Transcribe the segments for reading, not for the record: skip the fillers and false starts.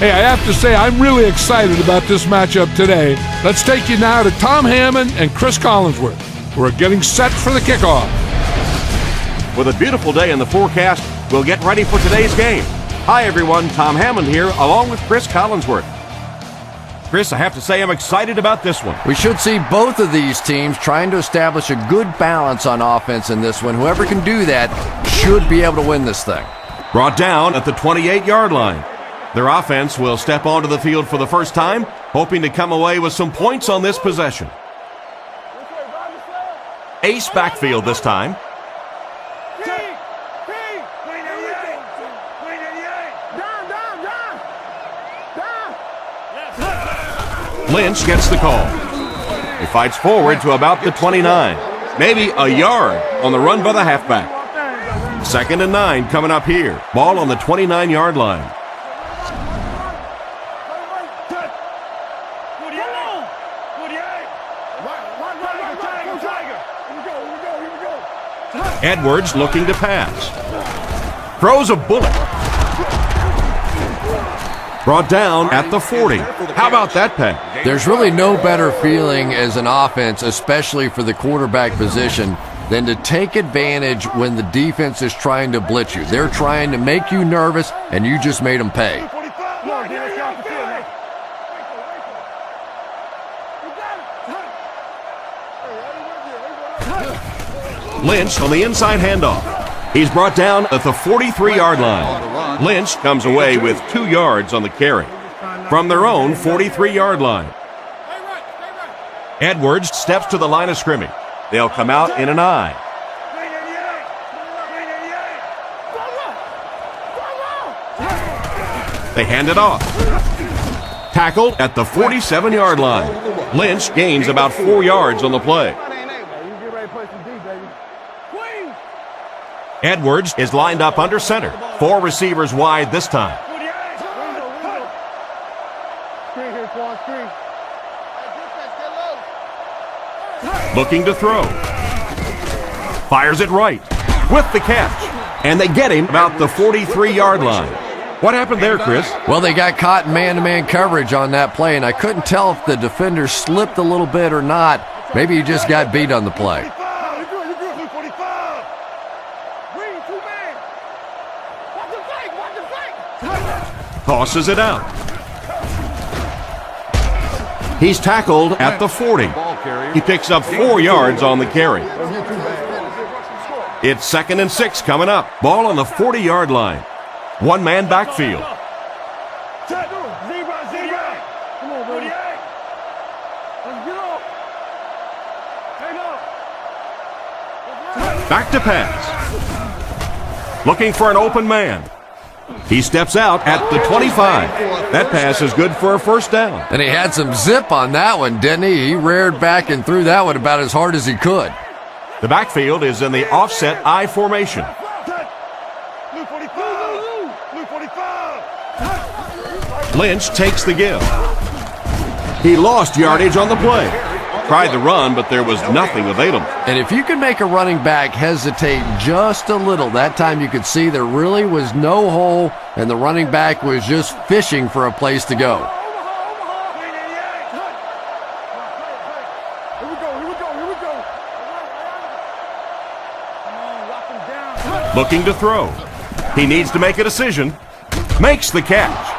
Hey, I have to say, I'm really excited about this matchup today. Let's take you now to Tom Hammond and Chris Collinsworth, who are getting set for the kickoff. With a beautiful day in the forecast, we'll get ready for today's game. Hi, everyone. Tom Hammond here, along with Chris Collinsworth. Chris, I have to say I'm excited about this one. We should see both of these teams trying to establish a good balance on offense in this one. Whoever can do that should be able to win this thing. Brought down at the 28-yard line. Their offense will step onto the field for the first time, hoping to come away with some points on this possession. Ace backfield this time. Lynch gets the call. He fights forward to about the 29. Maybe a yard on the run by the halfback. 2nd and 9 coming up here. Ball on the 29-yard line. Edwards looking to pass. Throws a bullet. Brought down at the 40. How about that pass? There's really no better feeling as an offense, especially for the quarterback position, than to take advantage when the defense is trying to blitz you. They're trying to make you nervous, and you just made them pay. Lynch on the inside handoff. He's brought down at the 43-yard line. Lynch comes away with 2 yards on the carry from their own 43-yard line. Edwards steps to the line of scrimmage. They'll come out in an I. They hand it off. Tackled at the 47-yard line. Lynch gains about 4 yards on the play. Edwards is lined up under center. 4 receivers wide this time. Looking to throw. Fires it right. With the catch. And they get him about the 43-yard line. What happened there, Chris? Well, they got caught in man-to-man coverage on that play, and I couldn't tell if the defender slipped a little bit or not. Maybe he just got beat on the play. Tosses it out. He's tackled at the 40. He picks up 4 yards on the carry. It's 2nd and 6 coming up. Ball on the 40-yard line. 1-man backfield. Back to pass. Looking for an open man. He steps out at the 25. That pass is good for a first down. And he had some zip on that one, didn't he? He reared back and threw that one about as hard as he could. The backfield is in the offset I formation. Lynch takes the give. He lost yardage on the play. Tried the run, but there was nothing available. And if you can make a running back hesitate just a little, that time you could see there really was no hole, and the running back was just fishing for a place to go. Looking to throw. He needs to make a decision. Makes the catch.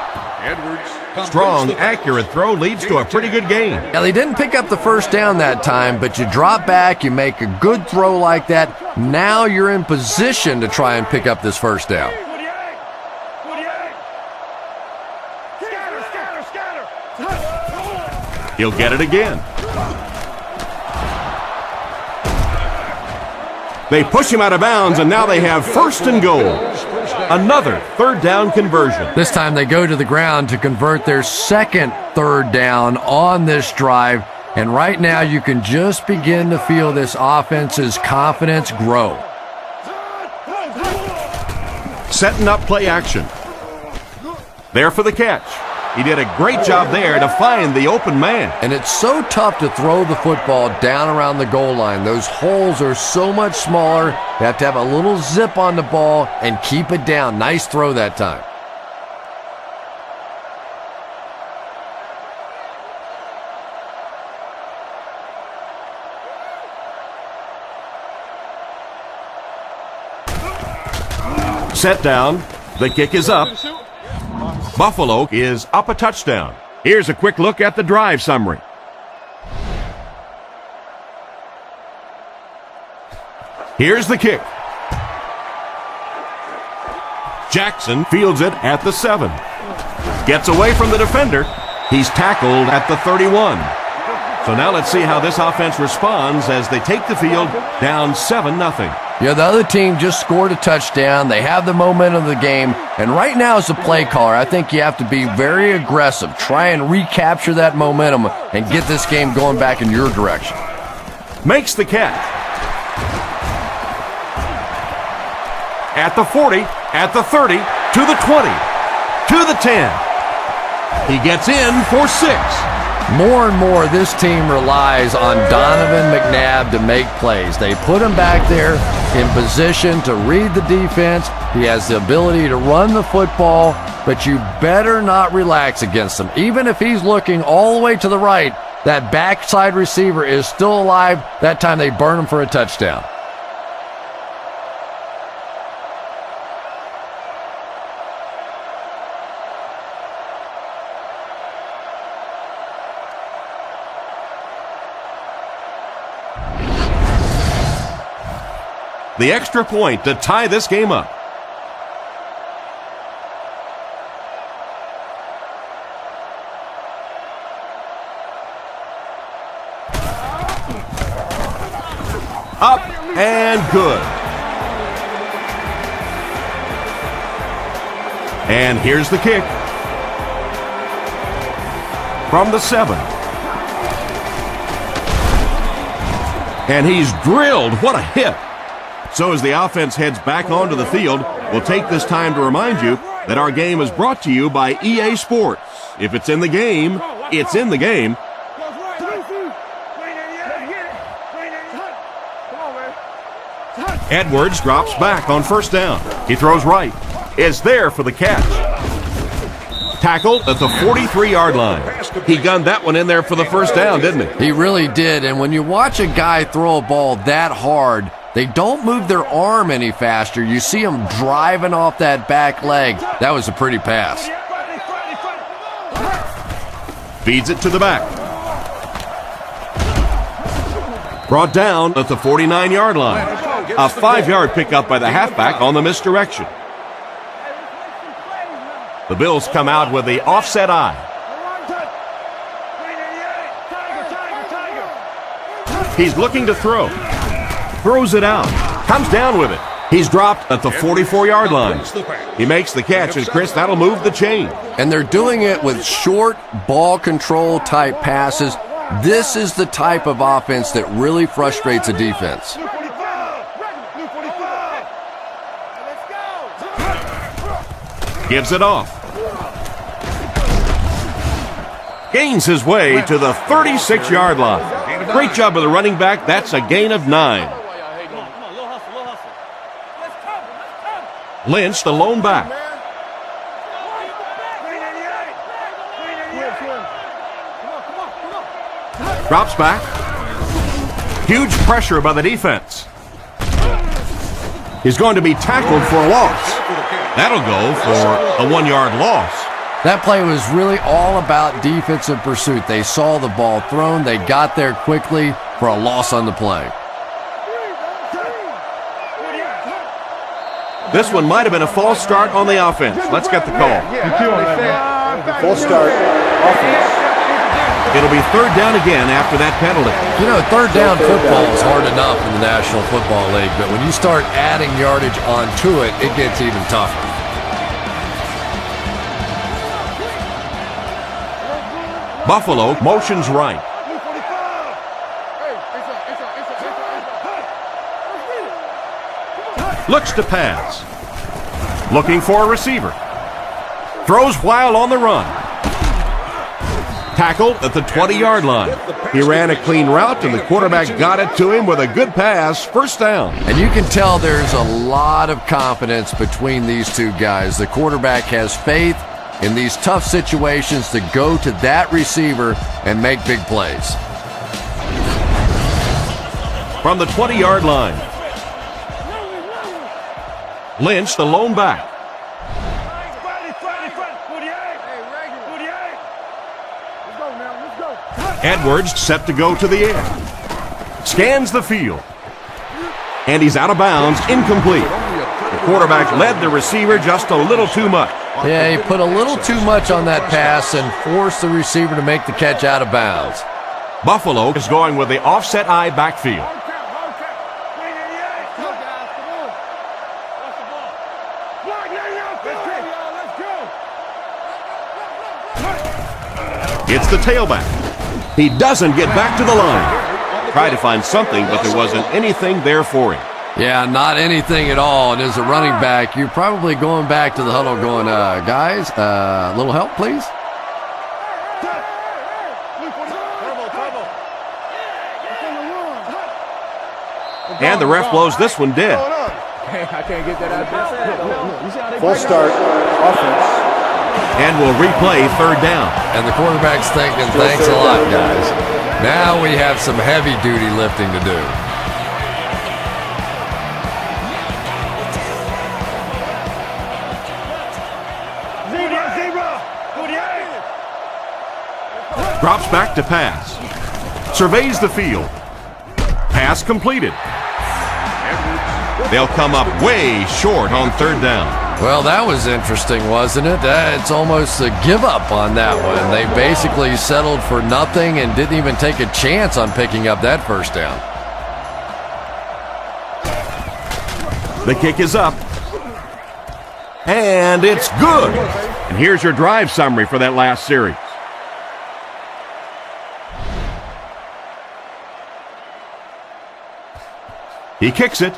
Strong, accurate throw leads to a pretty good gain. Now, they didn't pick up the first down that time, but you drop back, you make a good throw like that. Now you're in position to try and pick up this first down. He'll get it again. They push him out of bounds, and now they have 1st and goal. Another 3rd down conversion. This time they go to the ground to convert their 2nd 3rd down on this drive. And right now you can just begin to feel this offense's confidence grow. Setting up play action. There for the catch. He did a great job there to find the open man. And it's so tough to throw the football down around the goal line. Those holes are so much smaller. You have to have a little zip on the ball and keep it down. Nice throw that time. Set down. The kick is up. Buffalo is up a touchdown. Here's a quick look at the drive summary. Here's the kick. Jackson fields it at the 7. Gets away from the defender. He's tackled at the 31. So now let's see how this offense responds as they take the field down 7-0. Yeah, the other team just scored a touchdown. They have the momentum of the game. And right now as a play caller, I think you have to be very aggressive. Try and recapture that momentum and get this game going back in your direction. Makes the catch. At the 40, at the 30, to the 20, to the 10. He gets in for 6. More and more, this team relies on Donovan McNabb to make plays. They put him back there in position to read the defense. He has the ability to run the football, but you better not relax against him. Even if he's looking all the way to the right, that backside receiver is still alive. That time they burn him for a touchdown. The extra point to tie this game up. Up and good. And here's the kick. From the 7. And he's drilled. What a hit. So as the offense heads back onto the field, we'll take this time to remind you that our game is brought to you by EA Sports. If it's in the game, it's in the game. Edwards drops back on first down. He throws right. It's there for the catch. Tackled at the 43-yard line. He gunned that one in there for the first down, didn't he? He really did. And when you watch a guy throw a ball that hard, they don't move their arm any faster. You see them driving off that back leg. That was a pretty pass. Feeds it to the back. Brought down at the 49-yard line. A 5-yard pickup by the halfback on the misdirection. The Bills come out with the offset eye. He's looking to throw. Throws it out. Comes down with it. He's dropped at the 44-yard line. He makes the catch, and Chris, that'll move the chain. And they're doing it with short ball control type passes. This is the type of offense that really frustrates a defense. Gives it off. Gains his way to the 36-yard line. Great job of the running back. That's a gain of 9. Lynch, the lone back. Drops back. Huge pressure by the defense. He's going to be tackled for a loss. That'll go for a 1-yard loss. That play was really all about defensive pursuit. They saw the ball thrown. They got there quickly for a loss on the play. This one might have been a false start on the offense. Let's get the call. False start offense. It'll be third down again after that penalty. You know, third down football is hard enough in the National Football League, but when you start adding yardage onto it, it gets even tougher. Buffalo motions right. Looks to pass. Looking for a receiver. Throws while on the run. Tackled at the 20-yard line. He ran a clean route, and the quarterback got it to him with a good pass. First down. And you can tell there's a lot of confidence between these two guys. The quarterback has faith in these tough situations to go to that receiver and make big plays. From the 20-yard line. Lynch, the lone back. Edwards set to go to the air. Scans the field. And he's out of bounds, incomplete. The quarterback led the receiver just a little too much. Yeah, he put a little too much on that pass and forced the receiver to make the catch out of bounds. Buffalo is going with the offset eye backfield. It's the tailback. He doesn't get back to the line. Tried to find something, but there wasn't anything there for him. Yeah, not anything at all. And as a running back, you're probably going back to the huddle going, guys, a little help, please? And the ref blows this one dead. I can't get that out there. Full start, offense. And we'll replay third down. And the quarterback's thinking, thanks a lot, guys. Now we have some heavy-duty lifting to do. Drops back to pass. Surveys the field. Pass completed. They'll come up way short on third down. Well, that was interesting, wasn't it? It's almost a give-up on that one. They basically settled for nothing and didn't even take a chance on picking up that first down. The kick is up. And it's good. And here's your drive summary for that last series. He kicks it.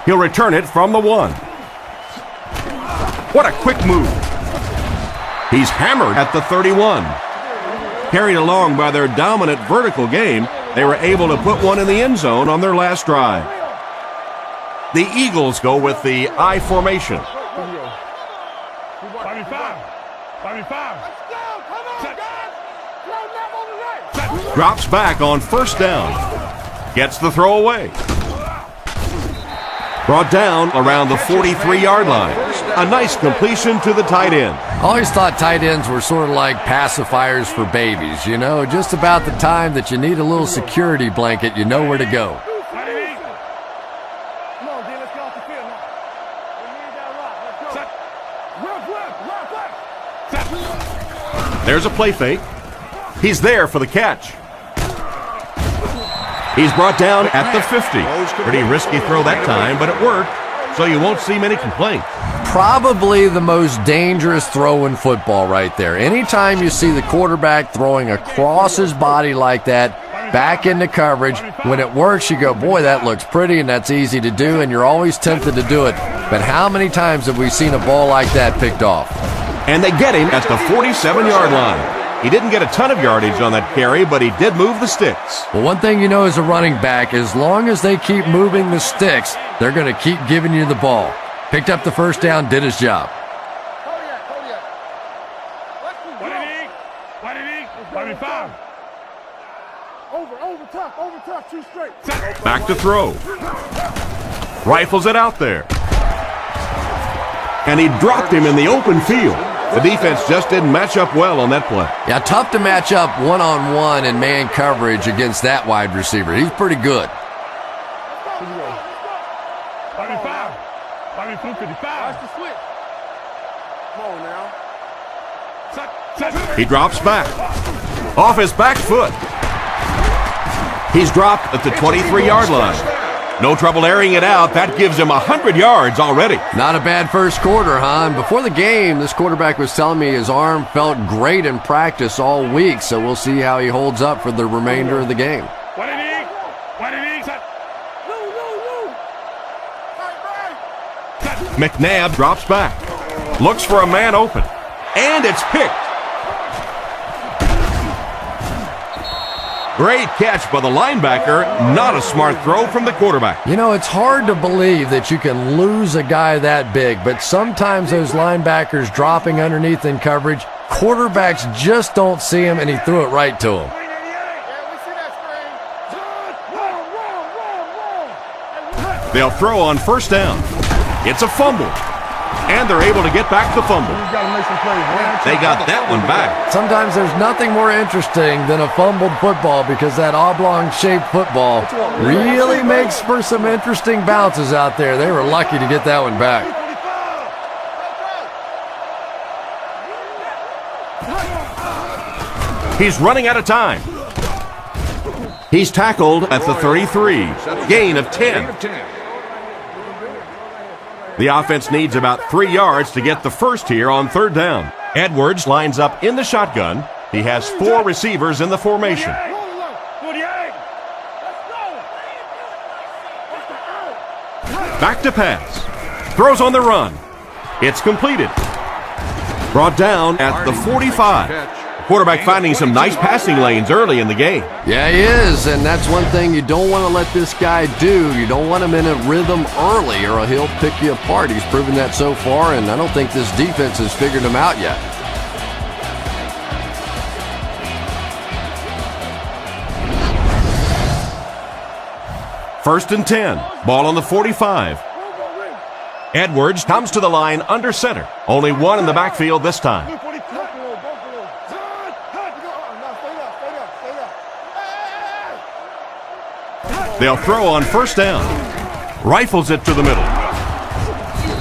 He'll return it from the 1. What a quick move. He's hammered at the 31. Carried along by their dominant vertical game, they were able to put one in the end zone on their last drive. The Eagles go with the I formation. Drops back on first down. Gets the throw away. Brought down around the 43-yard line. A nice completion to the tight end. I always thought tight ends were sort of like pacifiers for babies. You know, just about the time that you need a little security blanket, you know where to go. There's a play fake. He's there for the catch. He's brought down at the 50. Pretty risky throw that time, but it worked, so you won't see many complaints. Probably the most dangerous throw in football right there. Anytime you see the quarterback throwing across his body like that, back into coverage, when it works, you go, boy, that looks pretty and that's easy to do, and you're always tempted to do it. But how many times have we seen a ball like that picked off? And they get him at the 47-yard line. He didn't get a ton of yardage on that carry, but he did move the sticks. Well, one thing you know as a running back, as long as they keep moving the sticks, they're going to keep giving you the ball. Picked up the first down, did his job. Back to throw. Rifles it out there. And he dropped him in the open field. The defense just didn't match up well on that play. Yeah, tough to match up one-on-one in man coverage against that wide receiver. He's pretty good. He drops back. Off his back foot. He's dropped at the 23-yard line. No trouble airing it out. That gives him 100 yards already. Not a bad first quarter, huh? And before the game, this quarterback was telling me his arm felt great in practice all week, so we'll see how he holds up for the remainder of the game. McNabb drops back. Looks for a man open. And it's picked. Great catch by the linebacker. Not a smart throw from the quarterback. You know, it's hard to believe that you can lose a guy that big, but sometimes those linebackers dropping underneath in coverage, quarterbacks just don't see him, and he threw it right to him. They'll throw on first down. It's a fumble. And they're able to get back the fumble. They got that one back. Sometimes there's nothing more interesting than a fumbled football because that oblong-shaped football really makes for some interesting bounces out there. They were lucky to get that one back. He's running out of time. He's tackled at the 33. Gain of 10. The offense needs about 3 yards to get the first here on third down. Edwards lines up in the shotgun. He has 4 receivers in the formation. Back to pass. Throws on the run. It's completed. Brought down at the 45. Quarterback finding some nice passing lanes early in the game. Yeah, he is, and that's one thing you don't want to let this guy do. You don't want him in a rhythm early or he'll pick you apart. He's proven that so far, and I don't think this defense has figured him out yet. First and 10. Ball on the 45. Edwards comes to the line under center. Only one in the backfield this time. They'll throw on first down. Rifles it to the middle.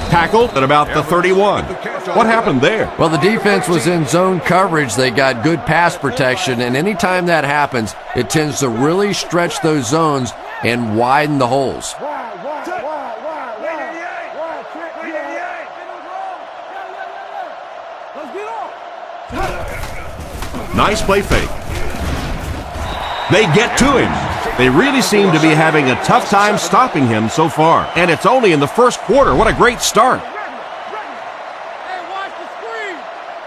Tackled at about the 31. What happened there? Well, the defense was in zone coverage. They got good pass protection, and anytime that happens, it tends to really stretch those zones and widen the holes. Nice play fake. They get to him. They really seem to be having a tough time stopping him so far. And it's only in the first quarter. What a great start.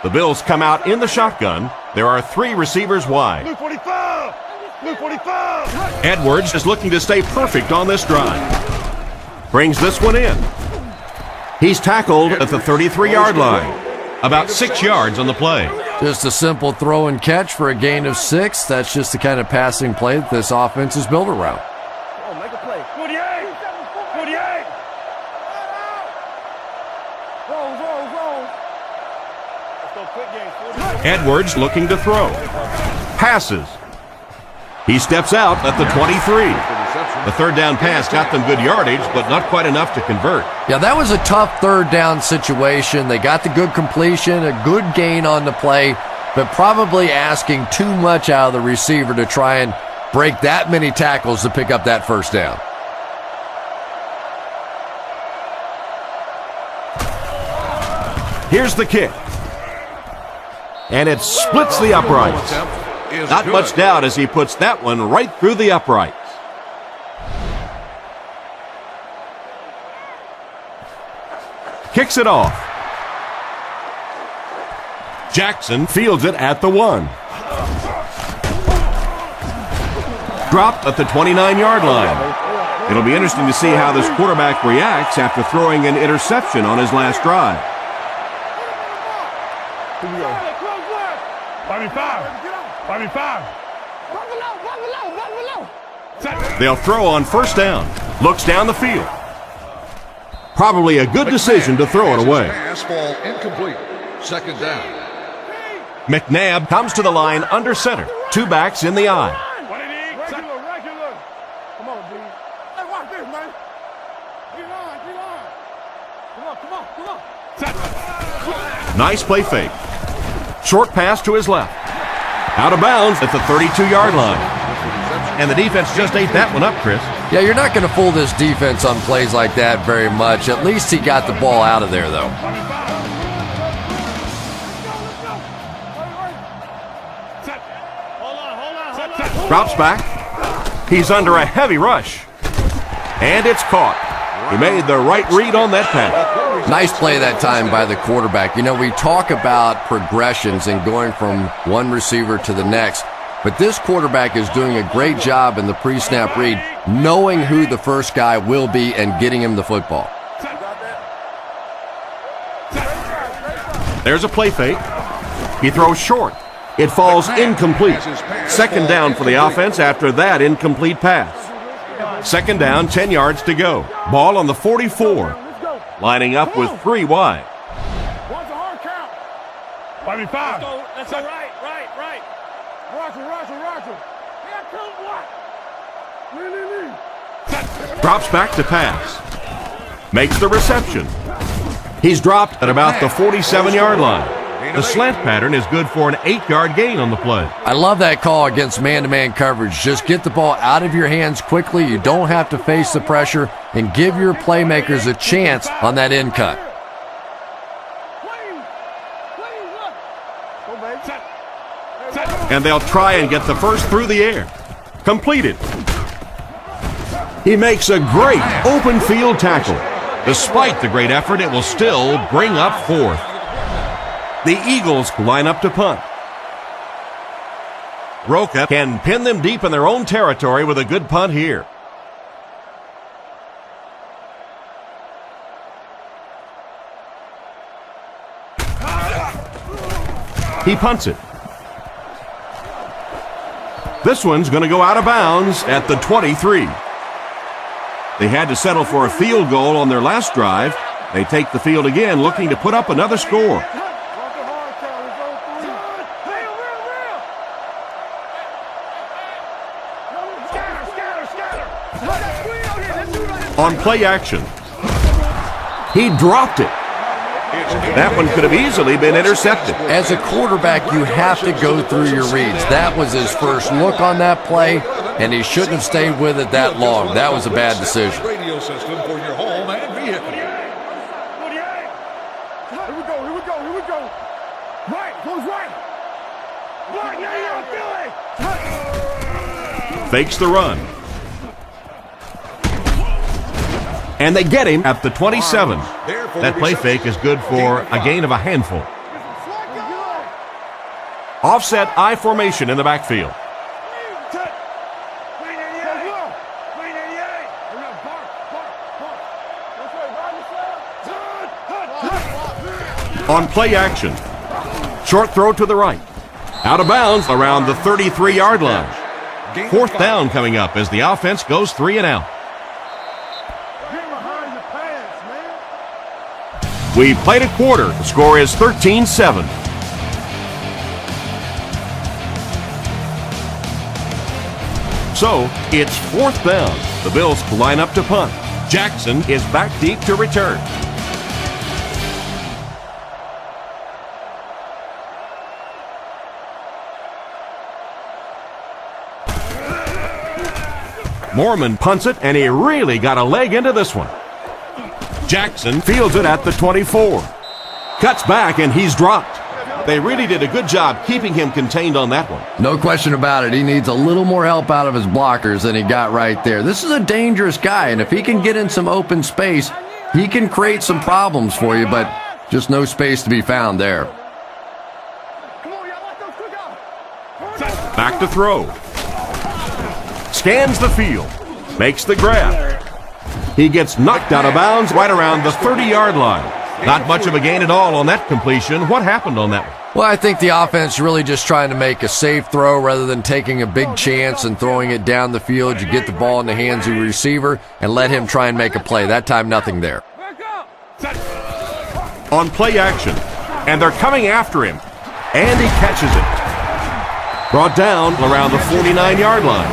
The Bills come out in the shotgun. There are 3 receivers wide. Edwards is looking to stay perfect on this drive. Brings this one in. He's tackled at the 33-yard line. About 6 yards on the play. Just a simple throw and catch for a gain of 6. That's just the kind of passing play that this offense is built around. Make a play. 48. Edwards looking to throw. Passes. He steps out at the 23. The third down pass got them good yardage, but not quite enough to convert. Yeah, that was a tough third down situation. They got the good completion, a good gain on the play, but probably asking too much out of the receiver to try and break that many tackles to pick up that first down. Here's the kick. And it splits the uprights. Not much doubt as he puts that one right through the uprights. Kicks it off. Jackson fields it at the 1. Dropped at the 29-yard line. It'll be interesting to see how this quarterback reacts after throwing an interception on his last drive. Here we go. 5. They'll throw on first down. Looks down the field. Probably a good decision to throw it away. Pass ball incomplete. Second down. McNabb comes to the line under center. 2 backs in the eye. Come on, dude. Hey, watch this, man. Come on. Nice play fake. Short pass to his left. Out of bounds at the 32-yard line. And the defense just ate that one up, Chris. Yeah, you're not going to fool this defense on plays like that very much. At least he got the ball out of there, though. Drops back. He's under a heavy rush. And it's caught. He made the right read on that pass. Nice play that time by the quarterback. You know, we talk about progressions and going from one receiver to the next. But this quarterback is doing a great job in the pre-snap read, knowing who the first guy will be and getting him the football. There's a play fake. He throws short. It falls incomplete. Second down for the offense after that incomplete pass. Second down, 10 yards to go. Ball on the 44. Lining up with 3 wide. What's a hard count? 5. That's all right. Roger. Here comes what? Lee. Drops back to pass. Makes the reception. He's dropped at about the 47-yard line. The slant pattern is good for an 8-yard gain on the play. I love that call against man-to-man coverage. Just get the ball out of your hands quickly. You don't have to face the pressure, and give your playmakers a chance on that end cut. And they'll try and get the first through the air. Completed. He makes a great open field tackle. Despite the great effort, it will still bring up 4th. The Eagles line up to punt. Roca can pin them deep in their own territory with a good punt here. He punts it. This one's going to go out of bounds at the 23. They had to settle for a field goal on their last drive. They take the field again, looking to put up another score. On play action, he dropped it. That one could have easily been intercepted. As a quarterback, you have to go through your reads. That was his first look on that play, and he shouldn't have stayed with it that long. That was a bad decision. Radio system for your home and vehicle. Here we go. Right, goes right. Right, now you're Fakes the run. And they get him at the 27. That play fake is good for a gain of a handful. Offset I formation in the backfield. On play action, short throw to the right. Out of bounds around the 33-yard line. 4th down coming up as the offense goes 3 and out. We played a quarter. The score is 13-7. So, it's 4th down. The Bills line up to punt. Jackson is back deep to return. Mormon punts it, and he really got a leg into this one. Jackson fields it at the 24. Cuts back, and he's dropped. They really did a good job keeping him contained on that one. No question about it. He needs a little more help out of his blockers than he got right there. This is a dangerous guy, and if he can get in some open space, he can create some problems for you, but just no space to be found there. Back to throw. Scans the field. Makes the grab. He gets knocked out of bounds right around the 30-yard line. Not much of a gain at all on that completion. What happened on that one? Well, I think the offense really just trying to make a safe throw rather than taking a big chance and throwing it down the field. You get the ball in the hands of your receiver and let him try and make a play. That time, nothing there. On play action, and they're coming after him, and he catches it. Brought down around the 49-yard line.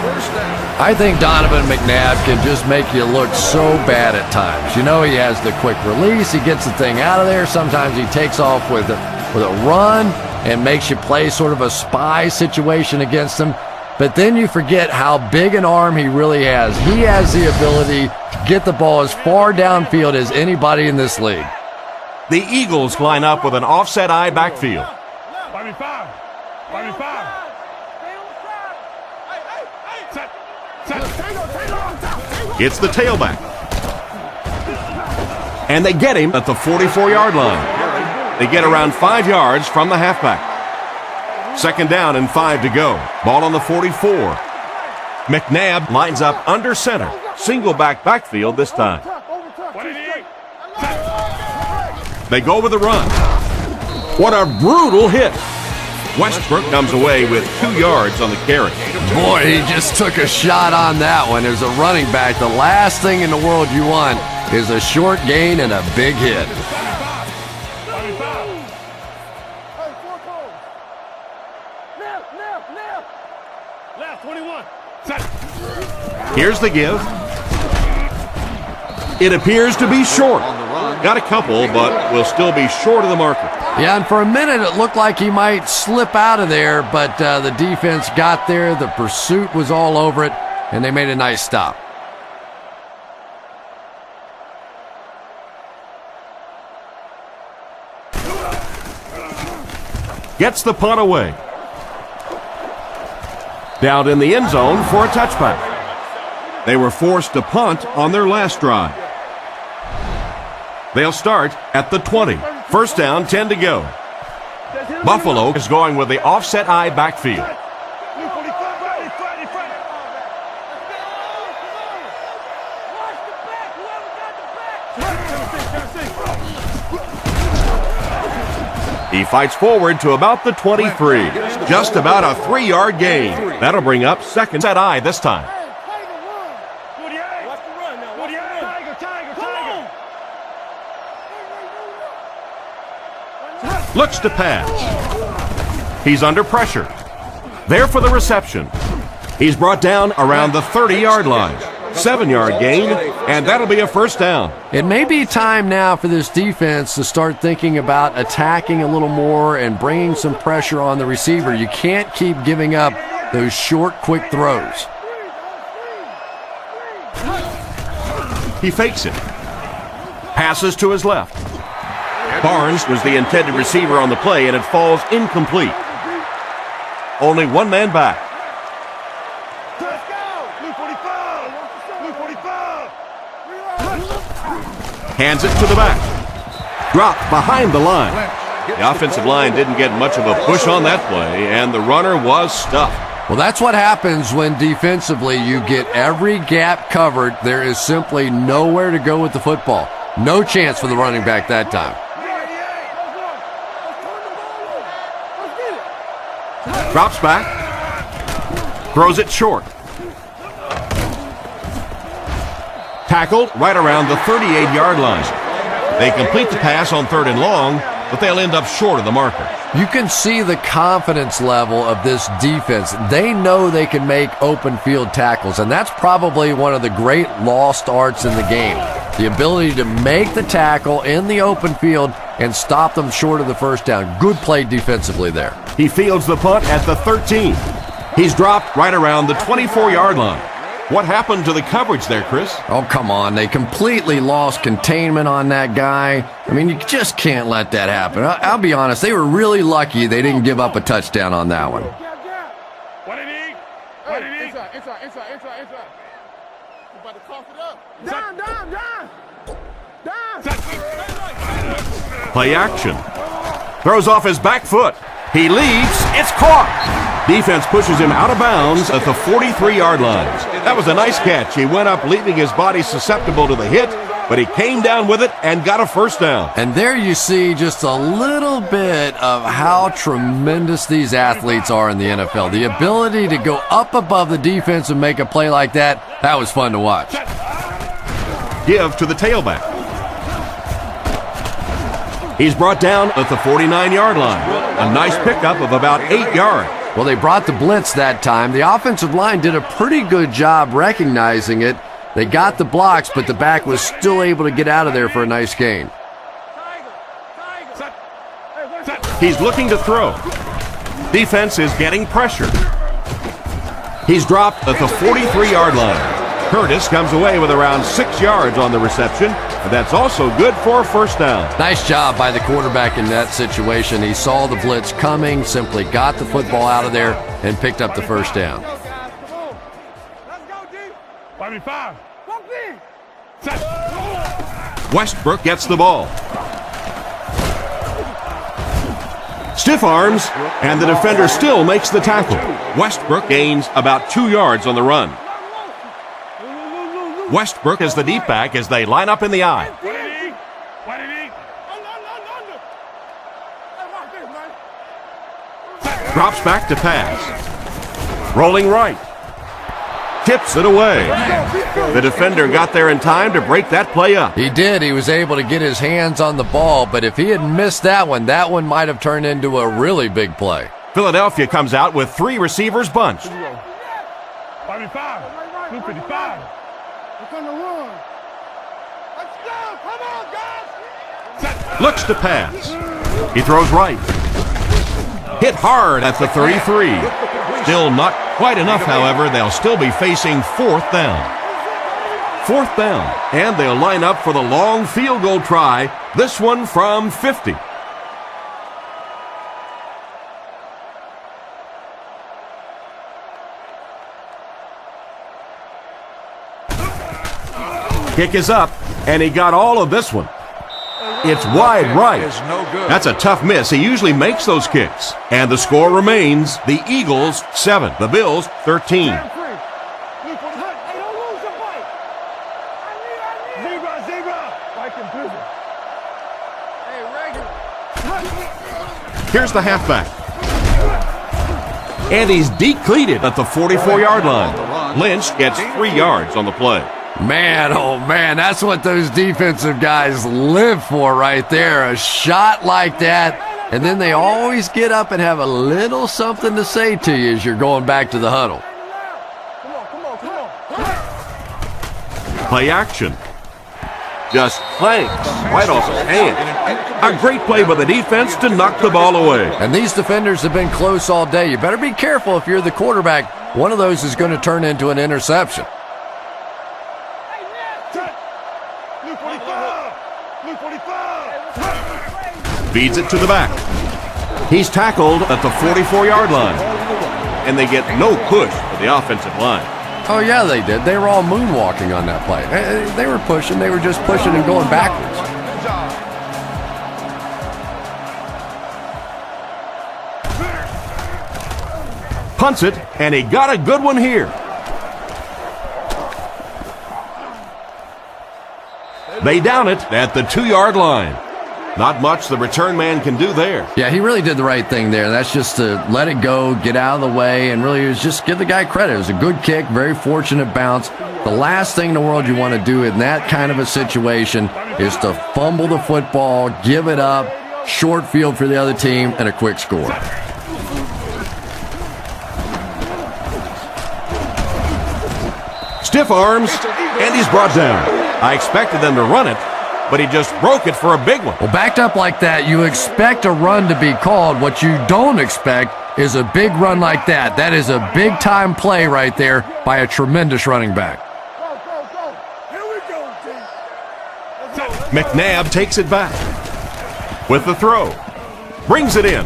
I think Donovan McNabb can just make you look so bad at times. You know, he has the quick release. He gets the thing out of there. Sometimes he takes off with a run and makes you play sort of a spy situation against him. But then you forget how big an arm he really has. He has the ability to get the ball as far downfield as anybody in this league. The Eagles line up with an offset I backfield. 25. It's the tailback. And they get him at the 44-yard line. They get around 5 yards from the halfback. Second down and 5 to go. Ball on the 44. McNabb lines up under center. Single backfield this time. They go with the run. What a brutal hit. Westbrook comes away with 2 yards on the carry. Boy, he just took a shot on that one. As a running back, the last thing in the world you want is a short gain and a big hit. Left, 21. Here's the give. It appears to be short. Got a couple, but will still be short of the marker. Yeah, and for a minute it looked like he might slip out of there, but the defense got there. The pursuit was all over it, and they made a nice stop. Gets the punt away. Down in the end zone for a touchback. They were forced to punt on their last drive. They'll start at the 20. First down, 10 to go. Buffalo is going with the offset eye backfield. He fights forward to about the 23. Just about a 3-yard gain. That'll bring up second at eye this time. Looks to pass. He's under pressure. There for the reception. He's brought down around the 30-yard line. 7-yard gain, and that'll be a first down. It may be time now for this defense to start thinking about attacking a little more and bringing some pressure on the receiver. You can't keep giving up those short, quick throws. He fakes it. Passes to his left. Barnes was the intended receiver on the play, and it falls incomplete. Only one man back. Hands it to the back. Dropped behind the line. The offensive line didn't get much of a push on that play, and the runner was stuffed. Well, that's what happens when defensively you get every gap covered. There is simply nowhere to go with the football. No chance for the running back that time. Drops back. Throws it short. Tackled right around the 38-yard line. They complete the pass on 3rd and long, but they'll end up short of the marker. You can see the confidence level of this defense. They know they can make open field tackles, and that's probably one of the great lost arts in the game. The ability to make the tackle in the open field and stop them short of the first down. Good play defensively there. He fields the punt at the 13. He's dropped right around the 24-yard line. What happened to the coverage there, Chris? Oh, come on. They completely lost containment on that guy. I mean, you just can't let that happen. I'll be honest. They were really lucky they didn't give up a touchdown on that one. What did he? What did he? Inside. You about to cough it up. Down. Play action. Throws off his back foot. He leaps. It's caught. Defense pushes him out of bounds at the 43-yard line. That was a nice catch. He went up, leaving his body susceptible to the hit, but he came down with it and got a first down. And there you see just a little bit of how tremendous these athletes are in the NFL. The ability to go up above the defense and make a play like that, that was fun to watch. Give to the tailback. He's brought down at the 49-yard line. A nice pickup of about 8 yards. Well, they brought the blitz that time. The offensive line did a pretty good job recognizing it. They got the blocks, but the back was still able to get out of there for a nice gain. He's looking to throw. Defense is getting pressure. He's dropped at the 43-yard line. Curtis comes away with around 6 yards on the reception, and that's also good for a first down. Nice job by the quarterback in that situation. He saw the blitz coming, simply got the football out of there, and picked up the first down. Westbrook gets the ball. Stiff arms, and the defender still makes the tackle. Westbrook gains about 2 yards on the run. Westbrook is the deep back as they line up in the eye. Drops back to pass. Rolling right. Tips it away. The defender got there in time to break that play up. He did. He was able to get his hands on the ball, but if he had missed that one might have turned into a really big play. Philadelphia comes out with 3 receivers bunched. 55. 55. It's on the run. Let's go. Come on, guys. Looks to pass. He throws right. Hit hard at the 33. Still not quite enough, however. They'll still be facing 4th down. 4th down, and they'll line up for the long field goal try, this one from 50. Kick is up, and he got all of this one. It's wide right. That's a tough miss. He usually makes those kicks. And the score remains the Eagles 7, the Bills 13. Here's the halfback. And he's decleated at the 44-yard line. Lynch gets 3 yards on the play. Man, oh man, that's what those defensive guys live for right there. A shot like that, and then they always get up and have a little something to say to you as you're going back to the huddle. Play action. Just clanks right off his hand. A great play by the defense to knock the ball away. And these defenders have been close all day. You better be careful if you're the quarterback. One of those is going to turn into an interception. Feeds it to the back. He's tackled at the 44-yard line. And they get no push for the offensive line. Oh, yeah, they did. They were all moonwalking on that play. They were pushing. They were just pushing and going backwards. Punts it, and he got a good one here. They down it at the 2-yard line. Not much the return man can do there. Yeah, he really did the right thing there. That's just to let it go, get out of the way, and really was just give the guy credit. It was a good kick, very fortunate bounce. The last thing in the world you want to do in that kind of a situation is to fumble the football, give it up, short field for the other team, and a quick score. Stiff arms, and he's brought down. I expected them to run it, but he just broke it for a big one. Well, backed up like that, you expect a run to be called. What you don't expect is a big run like that. That is a big-time play right there by a tremendous running back. McNabb takes it back with the throw. Brings it in.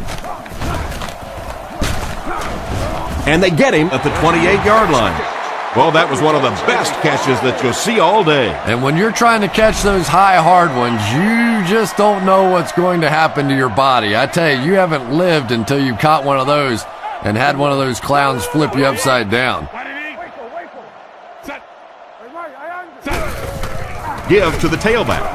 And they get him at the 28-yard line. Well, that was one of the best catches that you'll see all day. And when you're trying to catch those high, hard ones, you just don't know what's going to happen to your body. I tell you, you haven't lived until you caught one of those and had one of those clowns flip you upside down. Give to the tailback.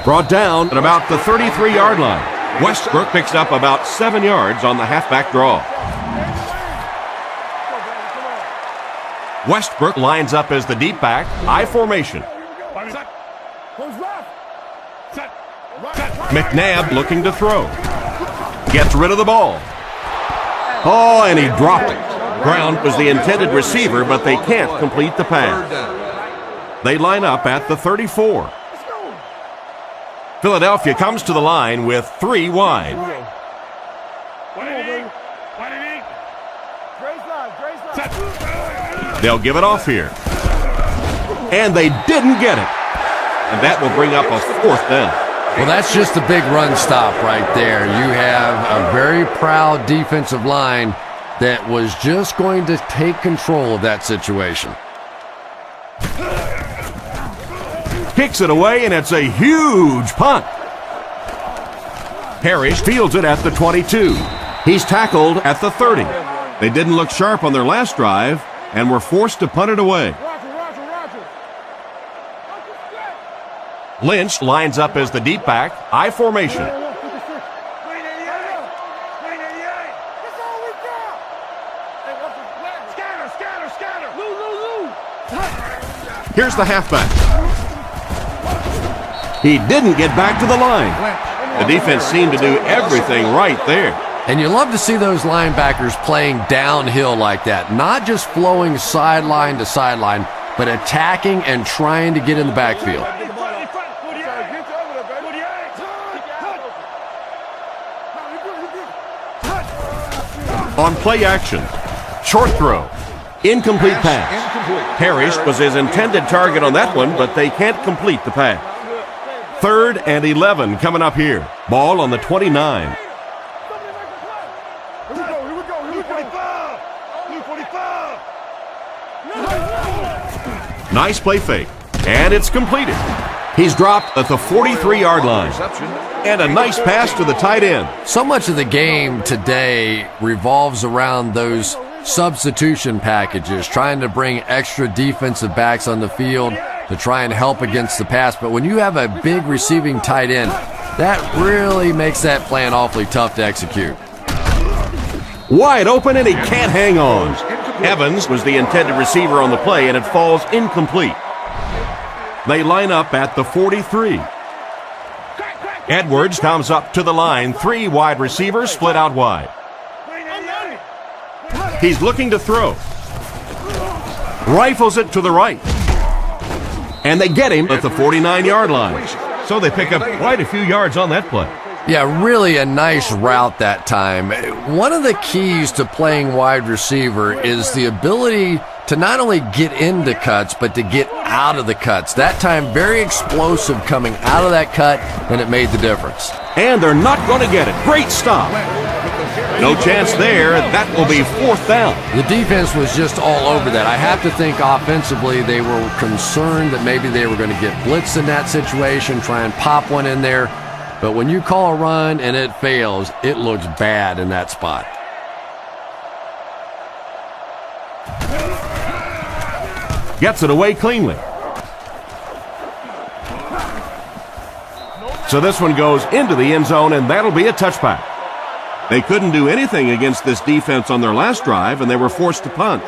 Brought down at about the 33-yard line. Westbrook picks up about 7 yards on the halfback draw. Westbrook lines up as the deep back, I formation. McNabb looking to throw. Gets rid of the ball. Oh, and he dropped it. Brown was the intended receiver, but they can't complete the pass. They line up at the 34. Philadelphia comes to the line with 3 wide. They'll give it off here. And they didn't get it. And that will bring up a 4th down. Well, that's just a big run stop right there. You have a very proud defensive line that was just going to take control of that situation. Kicks it away, and it's a huge punt. Parrish fields it at the 22. He's tackled at the 30. They didn't look sharp on their last drive and were forced to punt it away. Lynch lines up as the deep back, I formation. Here's the halfback. He didn't get back to the line. The defense seemed to do everything right there. And you love to see those linebackers playing downhill like that, not just flowing sideline to sideline, but attacking and trying to get in the backfield. On play action, short throw, incomplete pass. Parrish was his intended target on that one, but they can't complete the pass. 3rd and 11 coming up here. Ball on the 29. Nice play fake, and it's completed. He's dropped at the 43-yard line. And a nice pass to the tight end. So much of the game today revolves around those substitution packages, trying to bring extra defensive backs on the field to try and help against the pass. But when you have a big receiving tight end, that really makes that plan awfully tough to execute. Wide open, and he can't hang on. Evans was the intended receiver on the play, and it falls incomplete. They line up at the 43. Edwards comes up to the line. 3 wide receivers split out wide. He's looking to throw. Rifles it to the right. And they get him at the 49-yard line. So they pick up quite a few yards on that play. Yeah, really a nice route that time. One of the keys to playing wide receiver is the ability to not only get into cuts, but to get out of the cuts. That time, very explosive coming out of that cut, and it made the difference. And they're not going to get it. Great stop. No chance there. That will be 4th down. The defense was just all over that. I have to think offensively they were concerned that maybe they were going to get blitzed in that situation, try and pop one in there. But when you call a run and it fails, it looks bad in that spot. Gets it away cleanly. So this one goes into the end zone, and that'll be a touchback. They couldn't do anything against this defense on their last drive, and they were forced to punt.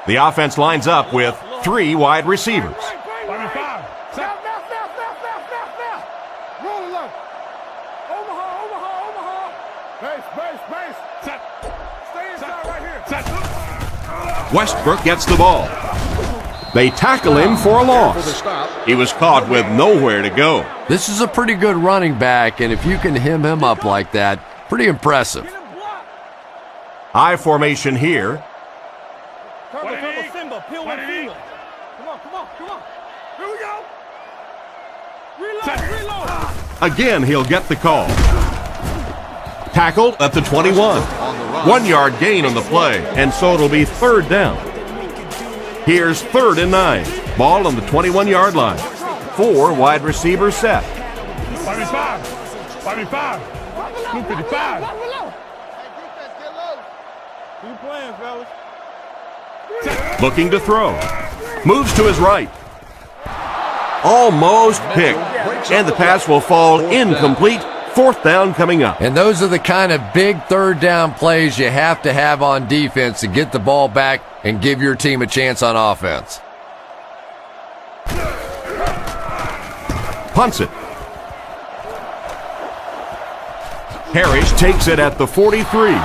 The offense lines up with 3 wide receivers. Westbrook gets the ball. They tackle him for a loss. He was caught with nowhere to go. This is a pretty good running back, and if you can hem him up like that, pretty impressive. High formation here. Again, he'll get the call. Tackled at the 21. 1-yard gain on the play, and so it'll be 3rd down. Here's 3rd and 9. Ball on the 21-yard line. 4 wide receivers set. 55. 255. Keep playing, fellas. Looking to throw. Moves to his right. Almost picked. And the pass will fall incomplete. 4th down coming up. And those are the kind of big 3rd down plays you have to have on defense to get the ball back and give your team a chance on offense. Punts it. Parrish takes it at the 43.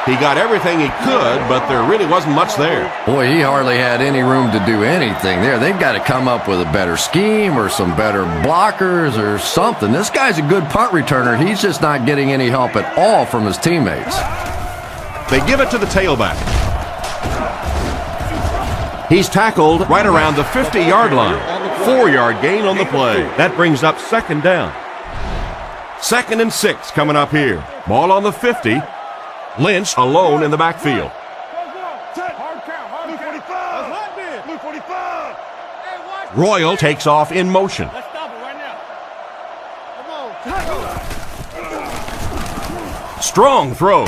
He got everything he could, but there really wasn't much there. Boy, he hardly had any room to do anything there. They've got to come up with a better scheme or some better blockers or something. This guy's a good punt returner. He's just not getting any help at all from his teammates. They give it to the tailback. He's tackled right around the 50-yard line. 4-yard gain on the play. That brings up 2nd down. 2nd and 6 coming up here. Ball on the 50. Lynch alone in the backfield. Royal takes off in motion. Strong throw.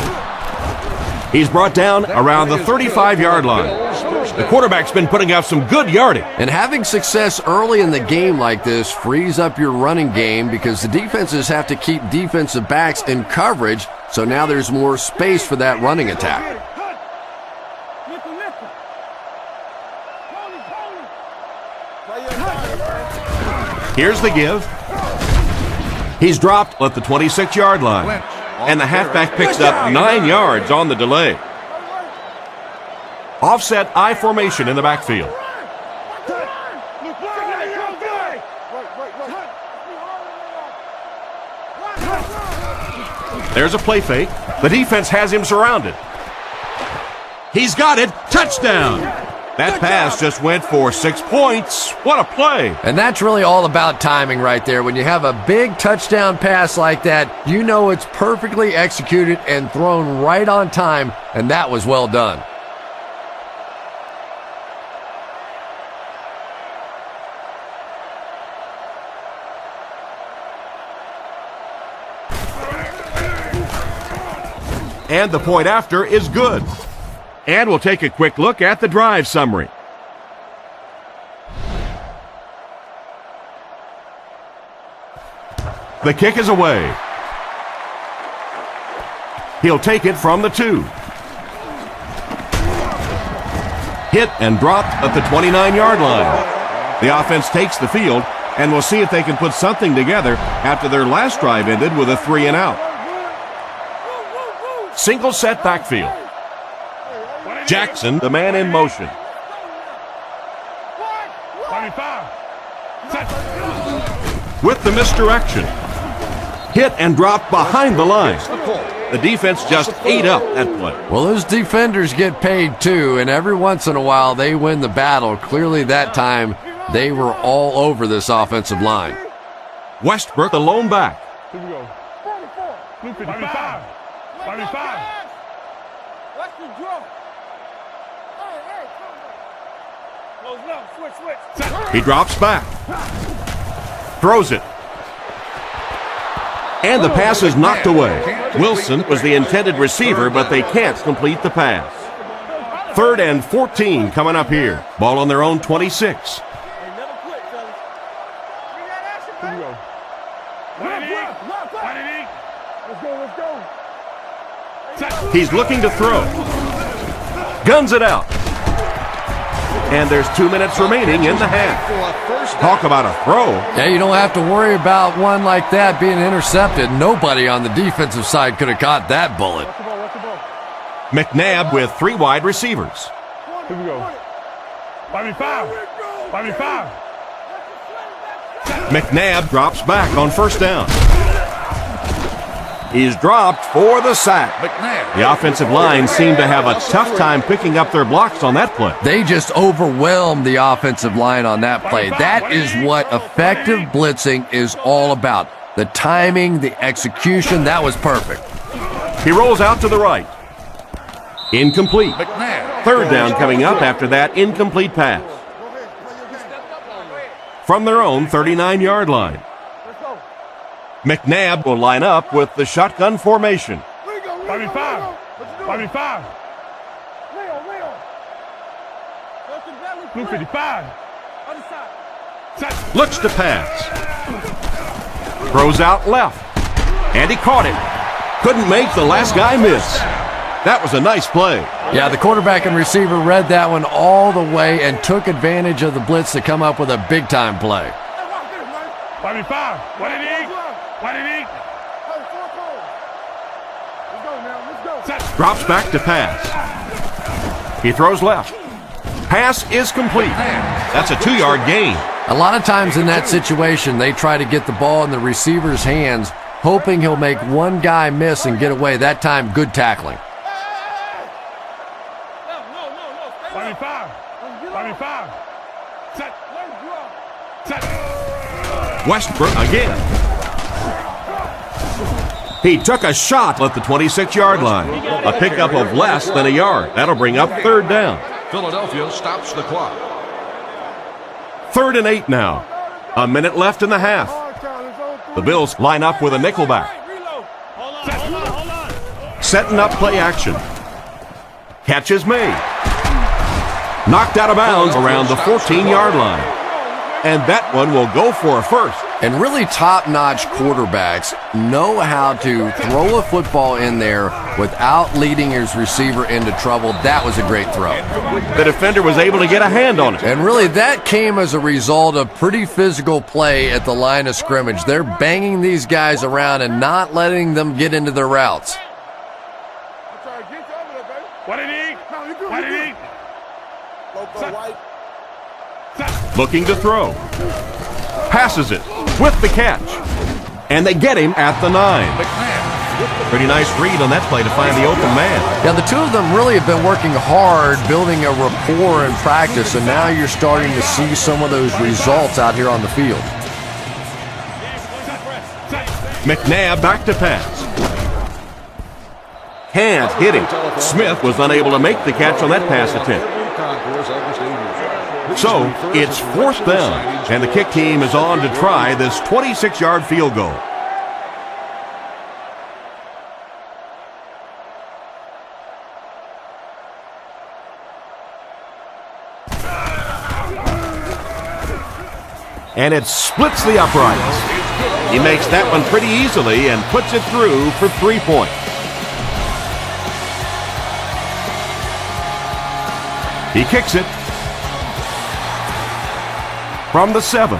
He's brought down around the 35-yard line. The quarterback's been putting up some good yardage. And having success early in the game like this frees up your running game because the defenses have to keep defensive backs in coverage, so now there's more space for that running attack. Here's the give. He's dropped at the 26-yard line. And the halfback picks up 9 yards on the delay. Offset I formation in the backfield. There's a play fake. The defense has him surrounded. He's got it. Touchdown. That pass just went for 6 points. What a play. And that's really all about timing right there. When you have a big touchdown pass like that, you know it's perfectly executed and thrown right on time, and that was well done. And the point after is good. And we'll take a quick look at the drive summary. The kick is away. He'll take it from the 2. Hit and dropped at the 29-yard line. The offense takes the field, and we'll see if they can put something together after their last drive ended with a 3-and-out. Single set backfield. Jackson, the man in motion. With the misdirection. Hit and dropped behind the line. The defense just ate up that play. Well, those defenders get paid too, and every once in a while they win the battle. Clearly that time they were all over this offensive line. Westbrook, the lone back. Here we go. 55. 55. Watch the draw. Hey, come on. Close up. Switch. He drops back. Throws it. And the pass is knocked away. Wilson was the intended receiver, but they can't complete the pass. 3rd and 14 coming up here. Ball on their own 26. Hey, never quit, fellas. We got action, Here we man. go. Let's go. He's looking to throw. Guns it out. And there's 2 minutes remaining in the half. Talk about a throw. Yeah, you don't have to worry about one like that being intercepted. Nobody on the defensive side could have caught that bullet. Watch the ball. McNabb with 3 wide receivers. Here we go. 55. McNabb drops back on 1st down. He's dropped for the sack. The offensive line seemed to have a tough time picking up their blocks on that play. They just overwhelmed the offensive line on that play. That is what effective blitzing is all about. The timing, the execution, that was perfect. He rolls out to the right. Incomplete. 3rd down coming up after that incomplete pass. From their own 39-yard line. McNabb will line up with the shotgun formation. 55. Blue 55. Looks to pass. Throws out left. And he caught it. Couldn't make the last guy miss. That was a nice play. Yeah, the quarterback and receiver read that one all the way and took advantage of the blitz to come up with a big-time play. 55. What did he? Drops back to pass. He throws left. Pass is complete. That's a 2-yard gain. A lot of times in that situation, they try to get the ball in the receiver's hands, hoping he'll make one guy miss and get away. That time, good tackling. 25. Westbrook again. He took a shot at the 26-yard line. A pickup of less than a yard. That'll bring up 3rd down. Philadelphia stops the clock. 3rd and 8 now. A minute left in the half. The Bills line up with a nickelback. Setting up play action. Catch is made. Knocked out of bounds around the 14-yard line. And that one will go for a first. And really top-notch quarterbacks know how to throw a football in there without leading his receiver into trouble. That was a great throw. The defender was able to get a hand on it. And really, that came as a result of pretty physical play at the line of scrimmage. They're banging these guys around and not letting them get into their routes. Looking to throw. Passes it with the catch. And they get him at the 9. Pretty nice read on that play to find the open man. Yeah, the two of them really have been working hard, building a rapport in practice, and now you're starting to see some of those results out here on the field. McNabb back to pass. Can't hit him. Smith was unable to make the catch on that pass attempt. So, it's 4th down, and the kick team is on to try this 26-yard field goal. And it splits the uprights. He makes that one pretty easily and puts it through for 3 points. He kicks it from the 7.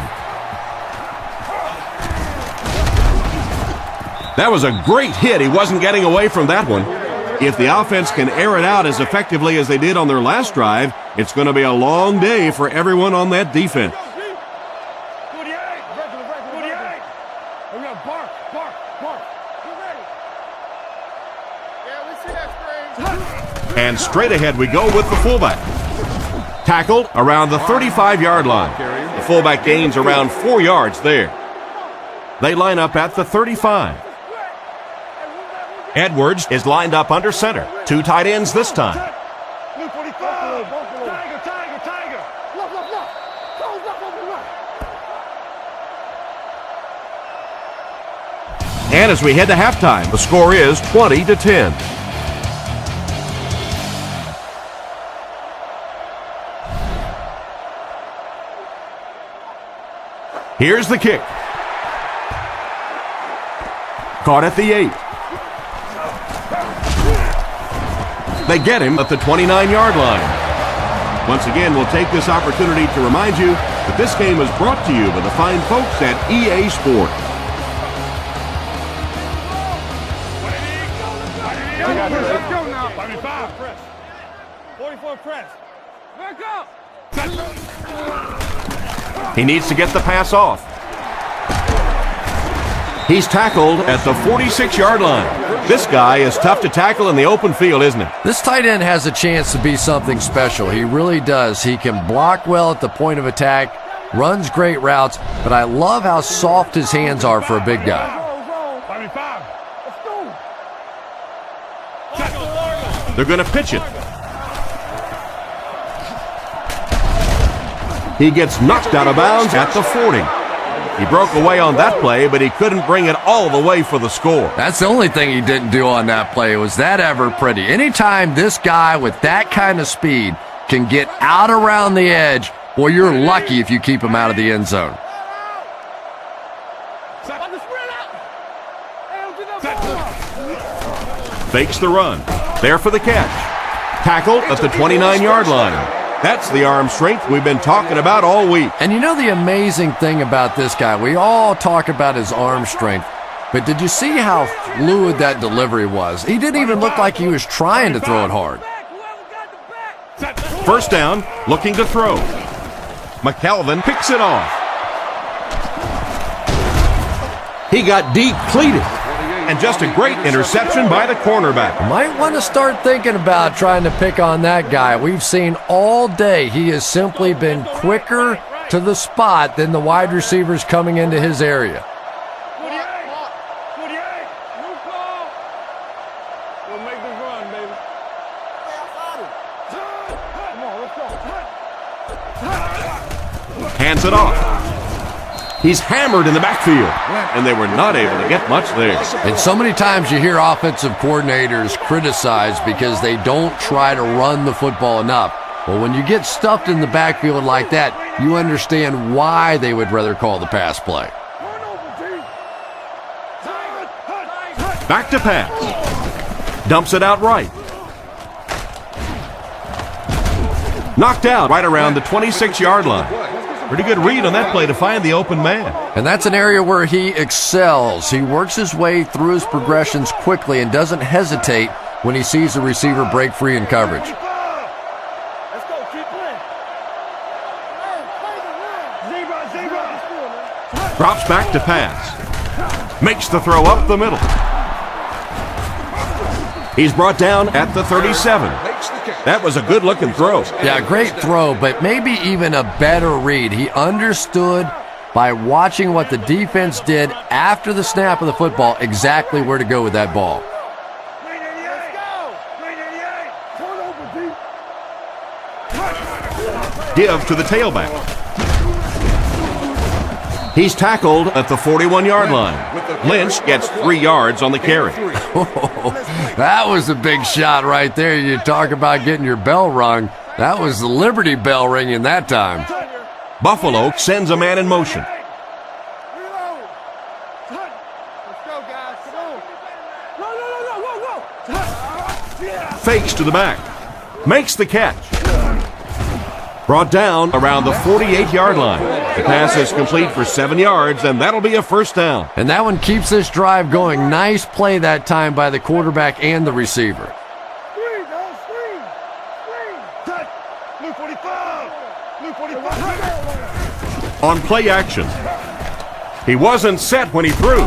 That was a great hit. He wasn't getting away from that one. If the offense can air it out as effectively as they did on their last drive, it's going to be a long day for everyone on that defense. And straight ahead we go with the fullback. Tackled around the 35-yard line. The fullback gains around 4 yards there. They line up at the 35. Edwards is lined up under center. 2 tight ends this time. And as we head to halftime, the score is 20-10. Here's the kick. Caught at the 8. They get him at the 29-yard line. Once again, we'll take this opportunity to remind you that this game is brought to you by the fine folks at EA Sports. Let's go now. 45 press. 44 press. Back up. He needs to get the pass off. He's tackled at the 46-yard line. This guy is tough to tackle in the open field, isn't he? This tight end has a chance to be something special. He really does. He can block well at the point of attack, runs great routes, but I love how soft his hands are for a big guy. They're going to pitch it. He gets knocked out of bounds at the 40. He broke away on that play, but he couldn't bring it all the way for the score. That's the only thing he didn't do on that play. Was that ever pretty? Anytime this guy with that kind of speed can get out around the edge, well, you're lucky if you keep him out of the end zone. Fakes the run. There for the catch. Tackled at the 29-yard line. That's the arm strength we've been talking about all week. And you know the amazing thing about this guy, we all talk about his arm strength, but did you see how fluid that delivery was? He didn't even look like he was trying to throw it hard. First down, looking to throw. McKelvin picks it off. He got deep cleated. And just a great interception by the cornerback. Might want to start thinking about trying to pick on that guy. We've seen all day he has simply been quicker to the spot than the wide receivers coming into his area. Hands it off. He's hammered in the backfield, and they were not able to get much there. And so many times you hear offensive coordinators criticized because they don't try to run the football enough. Well, when you get stuffed in the backfield like that, you understand why they would rather call the pass play. Back to pass. Dumps it out right. Knocked out right around the 26-yard line. Pretty good read on that play to find the open man. And that's an area where he excels. He works his way through his progressions quickly and doesn't hesitate when he sees the receiver break free in coverage. Let's go. Keep playing. Zebra. Drops back to pass. Makes the throw up the middle. He's brought down at the 37. That was a good-looking throw. Yeah, great throw, but maybe even a better read. He understood by watching what the defense did after the snap of the football exactly where to go with that ball. Give to the tailback. He's tackled at the 41-yard line. Lynch gets 3 yards on the carry. That was a big shot right there. You talk about getting your bell rung. That was the Liberty Bell ringing that time. Buffalo sends a man in motion. Fakes to the back. Makes the catch. Brought down around the 48-yard line. The pass is complete for 7 yards, and that'll be a first down. And that one keeps this drive going. Nice play that time by the quarterback and the receiver. On play action. He wasn't set when he threw.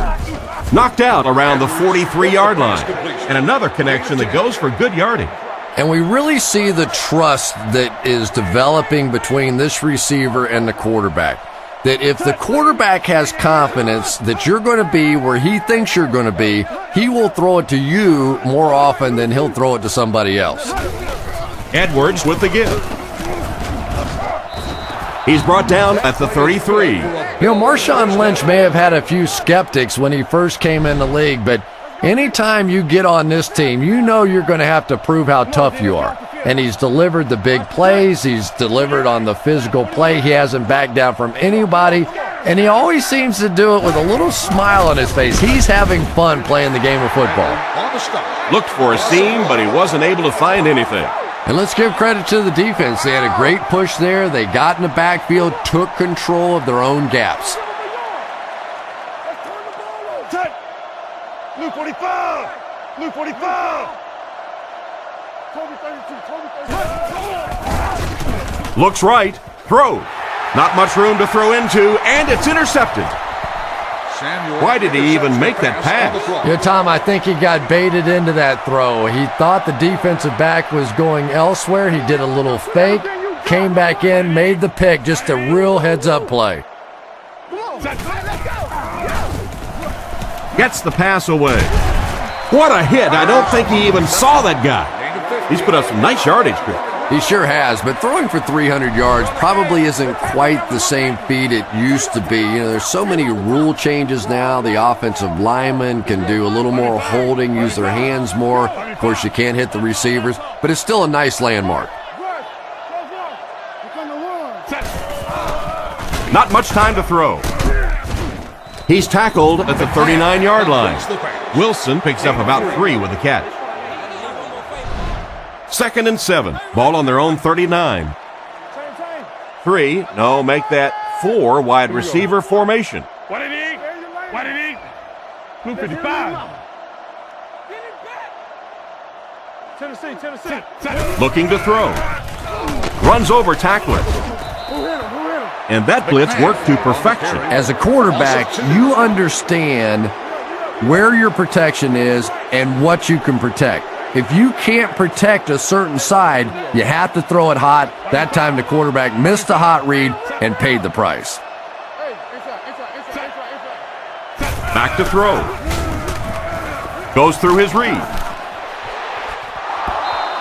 Knocked out around the 43-yard line. And another connection that goes for good yardage. And we really see the trust that is developing between this receiver and the quarterback. That if the quarterback has confidence that you're going to be where he thinks you're going to be, he will throw it to you more often than he'll throw it to somebody else. Edwards with the give. He's brought down at the 33. You know, Marshawn Lynch may have had a few skeptics when he first came in the league, but anytime you get on this team, you know you're going to have to prove how tough you are. And he's delivered the big plays. He's delivered on the physical play. He hasn't backed down from anybody. And he always seems to do it with a little smile on his face. He's having fun playing the game of football. Looked for a seam, but he wasn't able to find anything. And let's give credit to the defense. They had a great push there. They got in the backfield, took control of their own gaps. Blue 45! Blue 45! Looks right. Throw. Not much room to throw into, and it's intercepted. Why did he even make that pass? Yeah, Tom, I think he got baited into that throw. He thought the defensive back was going elsewhere. He did a little fake, came back in, made the pick. Just a real heads-up play. Gets the pass away. What a hit. I don't think he even saw that guy. He's put up some nice yardage here. He sure has, but throwing for 300 yards probably isn't quite the same feat it used to be. You know, there's so many rule changes now. The offensive linemen can do a little more holding, use their hands more. Of course, you can't hit the receivers, but it's still a nice landmark. Not much time to throw. He's tackled at the 39-yard line. Wilson picks up about 3 with the catch. 2nd and 7. Ball on their own 39. 3. No, make that 4 wide receiver formation. What did he? What did he? Blue 55. Tennessee. Looking to throw. Runs over tackler. And that blitz worked to perfection. As a quarterback, you understand where your protection is and what you can protect. If you can't protect a certain side, you have to throw it hot. That time the quarterback missed a hot read and paid the price. Back to throw. Goes through his read.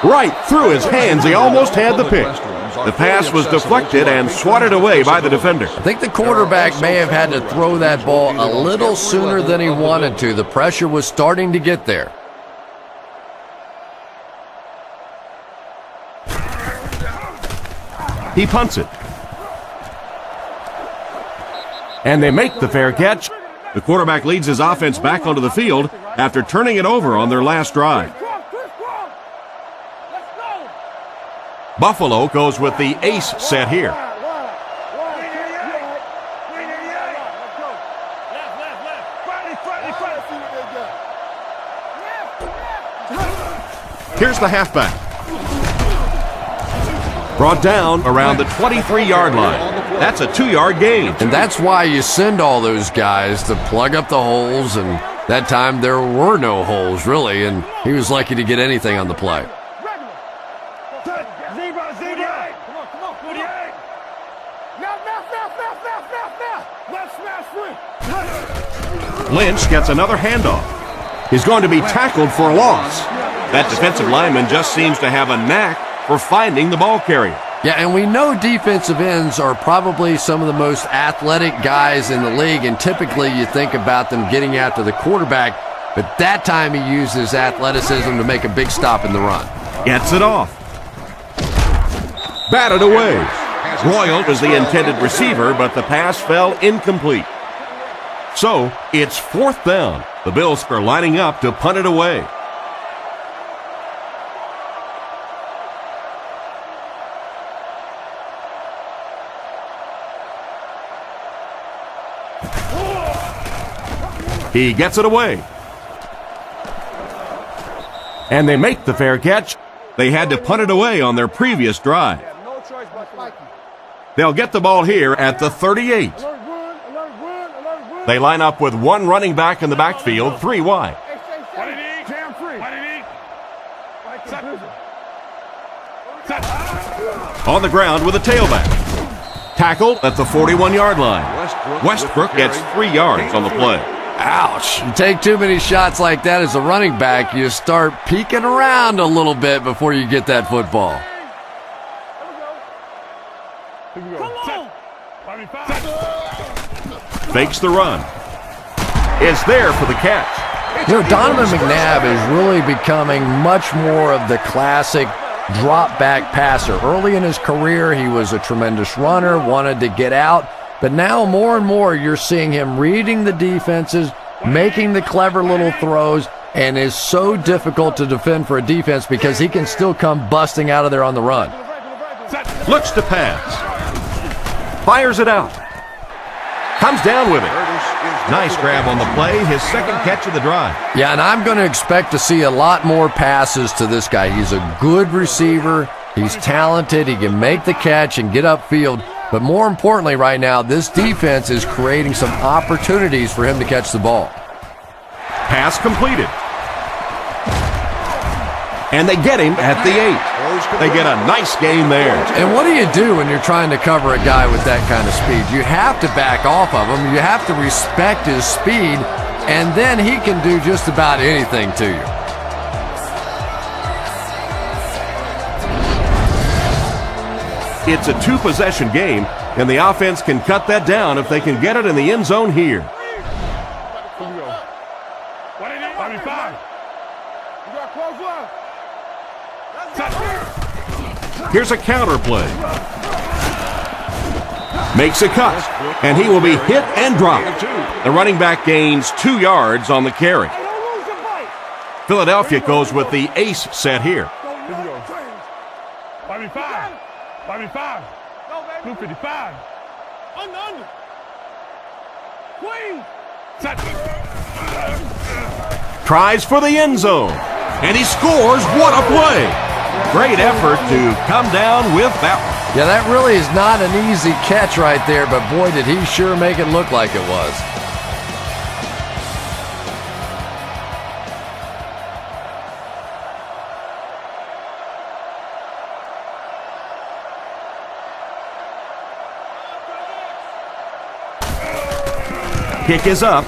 Right through his hands. He almost had the pick. The pass was deflected and swatted away by the defender. I think the quarterback may have had to throw that ball a little sooner than he wanted to. The pressure was starting to get there. He punts it. And they make the fair catch The quarterback leads his offense back onto the field after turning it over on their last drive. Buffalo goes with the ace set here. Here's the halfback. Brought down around the 23-yard line. That's a 2-yard gain. And that's why you send all those guys to plug up the holes, and that time there were no holes, really, and he was lucky to get anything on the play. Lynch gets another handoff. He's going to be tackled for a loss. That defensive lineman just seems to have a knack for finding the ball carrier. Yeah, and we know defensive ends are probably some of the most athletic guys in the league, and typically you think about them getting after the quarterback, but that time he used his athleticism to make a big stop in the run. Gets it off. Batted away. Royal was the intended receiver, but the pass fell incomplete. So, it's 4th down. The Bills are lining up to punt it away. He gets it away. And they make the fair catch. They had to punt it away on their previous drive. They'll get the ball here at the 38. They line up with one running back in the backfield, 3 wide. On the ground with a tailback. Tackle at the 41-yard line. Westbrook gets 3 yards on the play. Ouch. You take too many shots like that as a running back, you start peeking around a little bit before you get that football. Fakes the run. It's there for the catch. You know, Donovan McNabb is really becoming much more of the classic drop-back passer. Early in his career, he was a tremendous runner, wanted to get out. But now more and more you're seeing him reading the defenses, making the clever little throws, and is so difficult to defend for a defense because he can still come busting out of there on the run. Looks to pass. Fires it out. Comes down with it. Nice grab on the play, his second catch of the drive. Yeah, and I'm going to expect to see a lot more passes to this guy. He's a good receiver. He's talented. He can make the catch and get upfield. But more importantly right now, this defense is creating some opportunities for him to catch the ball. Pass completed. And they get him at the 8. They get a nice gain there. And what do you do when you're trying to cover a guy with that kind of speed? You have to back off of him. You have to respect his speed, and then he can do just about anything to you. It's a 2-possession game, and the offense can cut that down if they can get it in the end zone here. Here's a counter play. Makes a cut, and he will be hit and dropped. The running back gains 2 yards on the carry. Philadelphia goes with the ace set here. 55. Blue 55. Under. Queen. Tries for the end zone. And he scores. What a play. Great effort to come down with that one. Yeah, that really is not an easy catch right there, but boy, did he sure make it look like it was. Kick is up,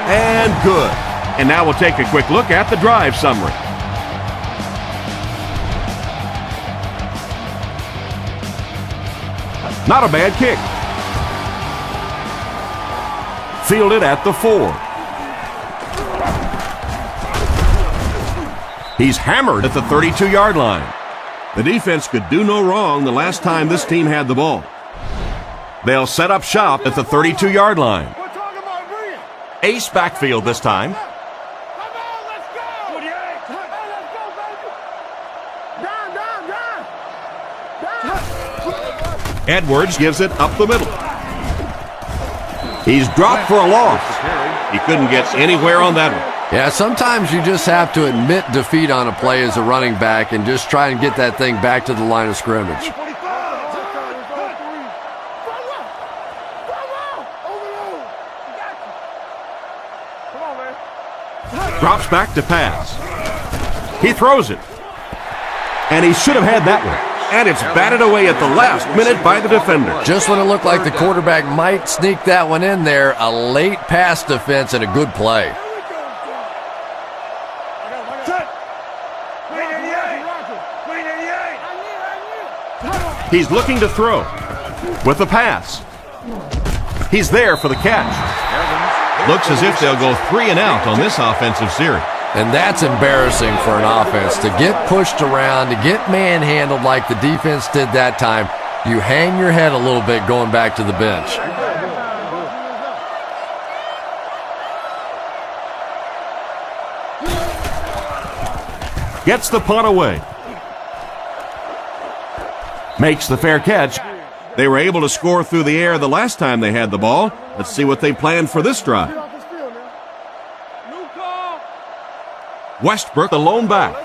and good. And now we'll take a quick look at the drive summary. Not a bad kick. Fielded at the 4. He's hammered at the 32-yard line. The defense could do no wrong the last time this team had the ball. They'll set up shop at the 32-yard line. Ace backfield this time. Come on, let's go. 48. Hey, let's go, baby. Down. Edwards gives it up the middle. He's dropped for a loss. He couldn't get anywhere on that one. Yeah, sometimes you just have to admit defeat on a play as a running back and just try and get that thing back to the line of scrimmage. Drops back to pass. He throws it. And he should have had that one. And it's batted away at the last minute by the defender. Just when it looked like the quarterback might sneak that one in there, a late pass defense and a good play. He's looking to throw with the pass. He's there for the catch. Looks as if they'll go 3 and out on this offensive series. And that's embarrassing for an offense to get pushed around, to get manhandled like the defense did that time. You hang your head a little bit going back to the bench. Gets the punt away. Makes the fair catch. They were able to score through the air the last time they had the ball. Let's see what they planned for this drive. Westbrook, the lone back.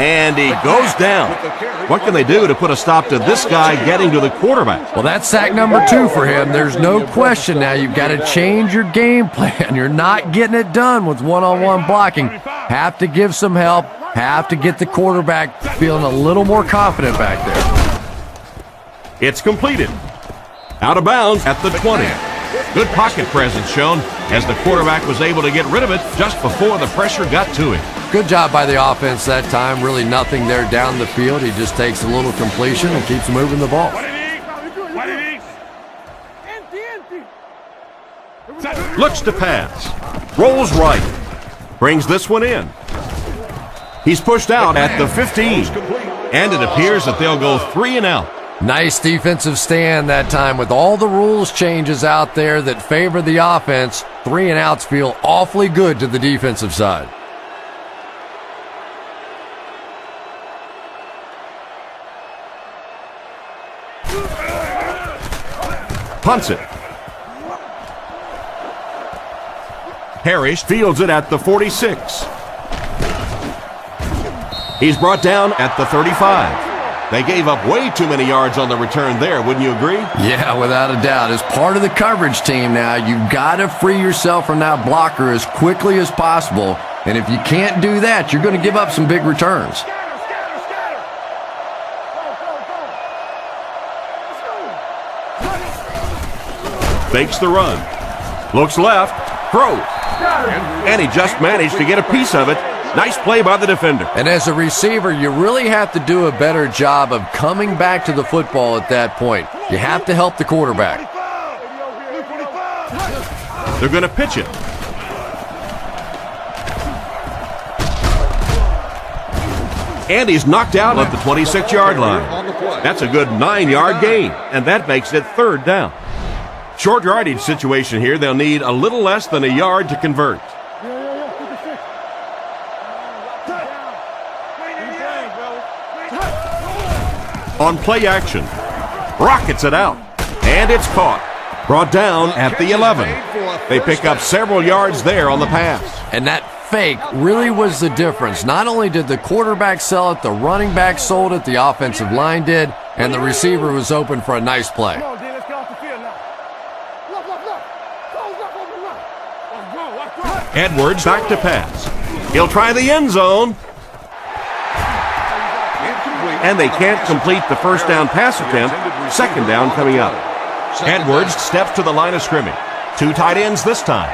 And he goes down. What can they do to put a stop to this guy getting to the quarterback? Well, that's sack number 2 for him. There's no question now. You've got to change your game plan. You're not getting it done with one-on-one blocking. Have to give some help. Have to get the quarterback feeling a little more confident back there. It's completed. Out of bounds at the 20. Good pocket presence shown as the quarterback was able to get rid of it just before the pressure got to him. Good job by the offense that time. Really nothing there down the field. He just takes a little completion and keeps moving the ball. Looks to pass. Rolls right. Brings this one in. He's pushed out at the 15. And it appears that they'll go 3 and out. Nice defensive stand that time with all the rules changes out there that favor the offense. 3 and outs feel awfully good to the defensive side. Punts it. Parrish fields it at the 46. He's brought down at the 35. They gave up way too many yards on the return there, wouldn't you agree? Yeah, without a doubt. As part of the coverage team now, you've got to free yourself from that blocker as quickly as possible. And if you can't do that, you're going to give up some big returns. Fakes the run. Looks left. Throws. And he just managed to get a piece of it. Nice play by the defender. And as a receiver, you really have to do a better job of coming back to the football at that point. You have to help the quarterback. They're going to pitch it. And he's knocked out at the 26-yard line. That's a good 9-yard gain, and that makes it 3rd down. Short yardage situation here. They'll need a little less than a yard to convert. On play action, rockets it out, and it's caught. Brought down at the 11. They pick up several yards there on the pass. And that fake really was the difference. Not only did the quarterback sell it, the running back sold it, the offensive line did, and the receiver was open for a nice play. Edwards back to pass. He'll try the end zone. And they can't complete the first down pass attempt. 2nd down coming up. Edwards steps to the line of scrimmage. 2 tight ends this time.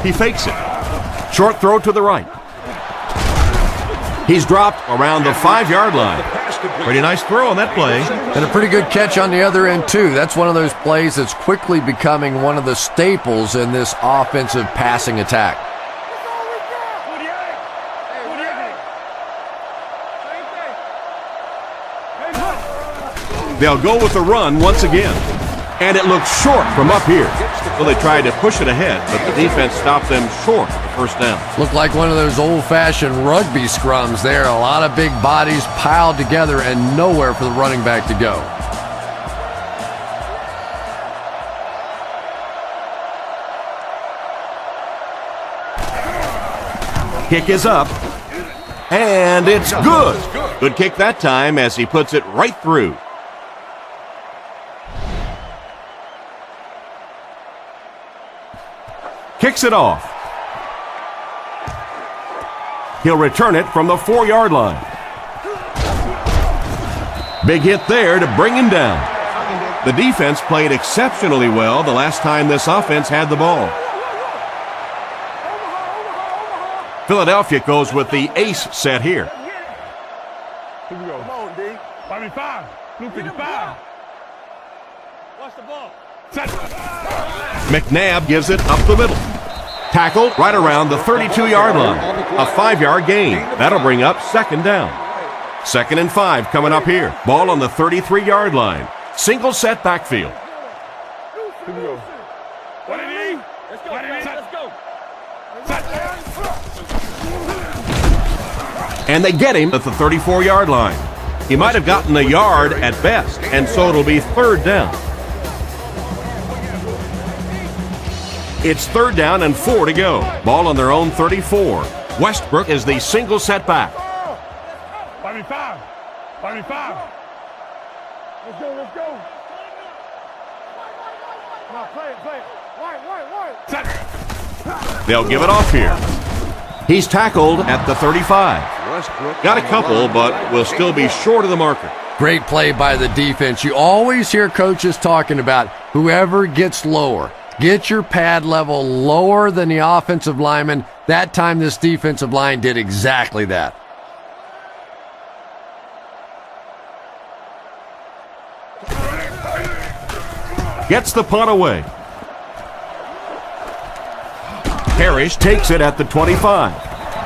He fakes it. Short throw to the right. He's dropped around the 5-yard line. Pretty nice throw on that play. And a pretty good catch on the other end, too. That's one of those plays that's quickly becoming one of the staples in this offensive passing attack. They'll go with the run once again. And it looks short from up here. So they tried to push it ahead, but the defense stopped them short of the first down. Looked like one of those old-fashioned rugby scrums there. A lot of big bodies piled together and nowhere for the running back to go. Kick is up. And it's good. Good kick that time as he puts it right through. Kicks it off. He'll return it from the 4-yard line. Big hit there to bring him down. The defense played exceptionally well the last time this offense had the ball. Philadelphia goes with the ace set here. Here we go. Come on, D. 55. Blue 55. Watch the ball. Set. McNabb gives it up the middle. Tackled right around the 32-yard line. A 5-yard gain. That'll bring up second down. 2nd and 5 coming up here. Ball on the 33-yard line. Single set backfield. Here we go. What do you need? Let's go. Let's go. And they get him at the 34-yard line. He might have gotten a yard at best, and so it'll be 3rd down. It's 3rd down and 4 to go. Ball on their own 34. Westbrook is the single setback. 55. 55. Let's go, let's go. Now play it. White. Set. They'll give it off here. He's tackled at the 35. Got a couple, but will still be short of the marker. Great play by the defense. You always hear coaches talking about whoever gets lower. Get your pad level lower than the offensive lineman. That time this defensive line did exactly that. Gets the punt away. Parrish takes it at the 25.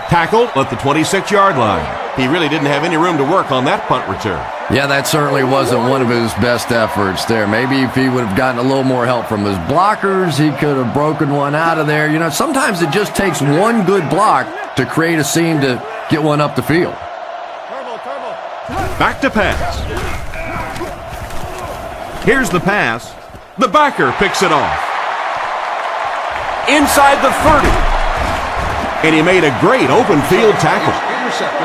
Tackled at the 26-yard line. He really didn't have any room to work on that punt return. Yeah, that certainly wasn't one of his best efforts there. Maybe if he would have gotten a little more help from his blockers, he could have broken one out of there. You know, sometimes it just takes one good block to create a seam to get one up the field. Back to pass. Here's the pass. The backer picks it off. Inside the 30. And he made a great open field tackle.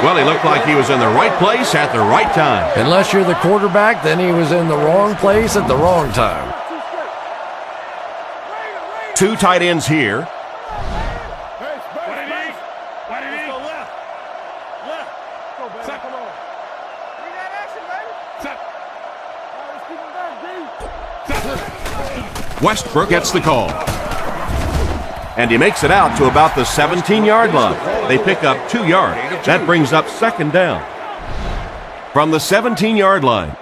Well, he looked like he was in the right place at the right time. Unless you're the quarterback, then he was in the wrong place at the wrong time. 2 tight ends here. Westbrook gets the call. And he makes it out to about the 17-yard line. They pick up 2 yards. That brings up second down. From the 17-yard line,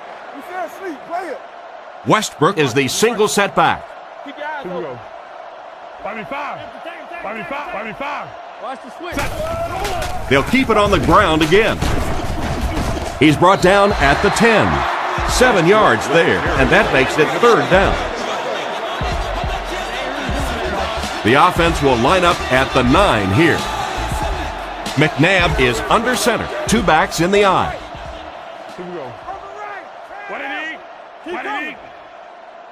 Westbrook is the single setback. Here we go. 55. Watch the switch. They'll keep it on the ground again. He's brought down at the 10. 7 yards there, and that makes it third down. The offense will line up at the 9 here. McNabb is under center. 2 backs in the eye. Here we go. What do you need?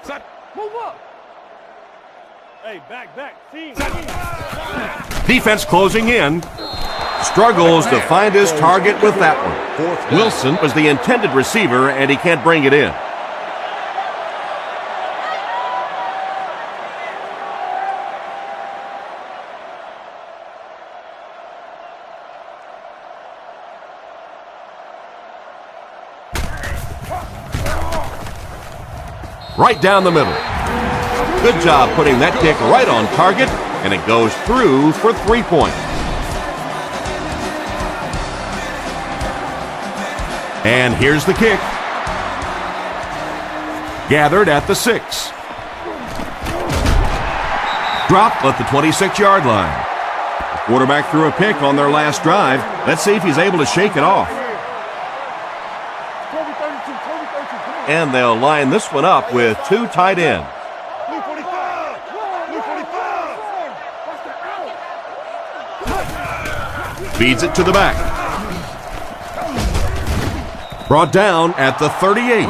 Set. Move up. Hey, back. Team. Defense closing in. Struggles to find his target with that one. Wilson was the intended receiver, and he can't bring it in. Right down the middle. Good job putting that kick right on target, and it goes through for 3 points. And here's the kick. Gathered at the 6. Dropped at the 26-yard line. The quarterback threw a pick on their last drive. Let's see if he's able to shake it off. And they'll line this one up with 2 tight ends. Feeds it to the back. Brought down at the 38.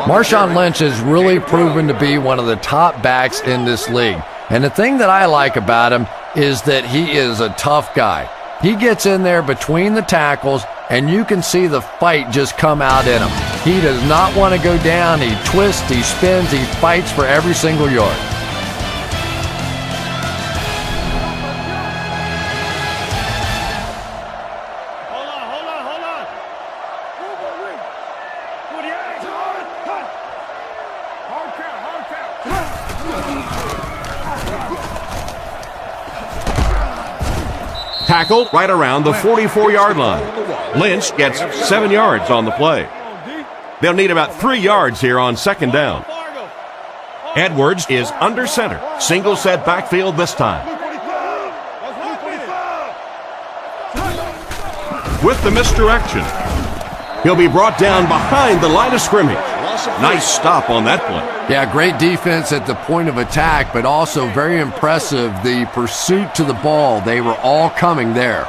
Marshawn Lynch has really proven to be one of the top backs in this league. And the thing that I like about him is that he is a tough guy. He gets in there between the tackles, and you can see the fight just come out in him. He does not want to go down. He twists, he spins, he fights for every single yard. Tackled right around the 44-yard line. Lynch gets 7 yards on the play. They'll need about 3 yards here on second down. Edwards is under center. Single set backfield this time. With the misdirection, he'll be brought down behind the line of scrimmage. Nice stop on that play. Yeah, great defense at the point of attack, but also very impressive the pursuit to the ball. They were all coming there.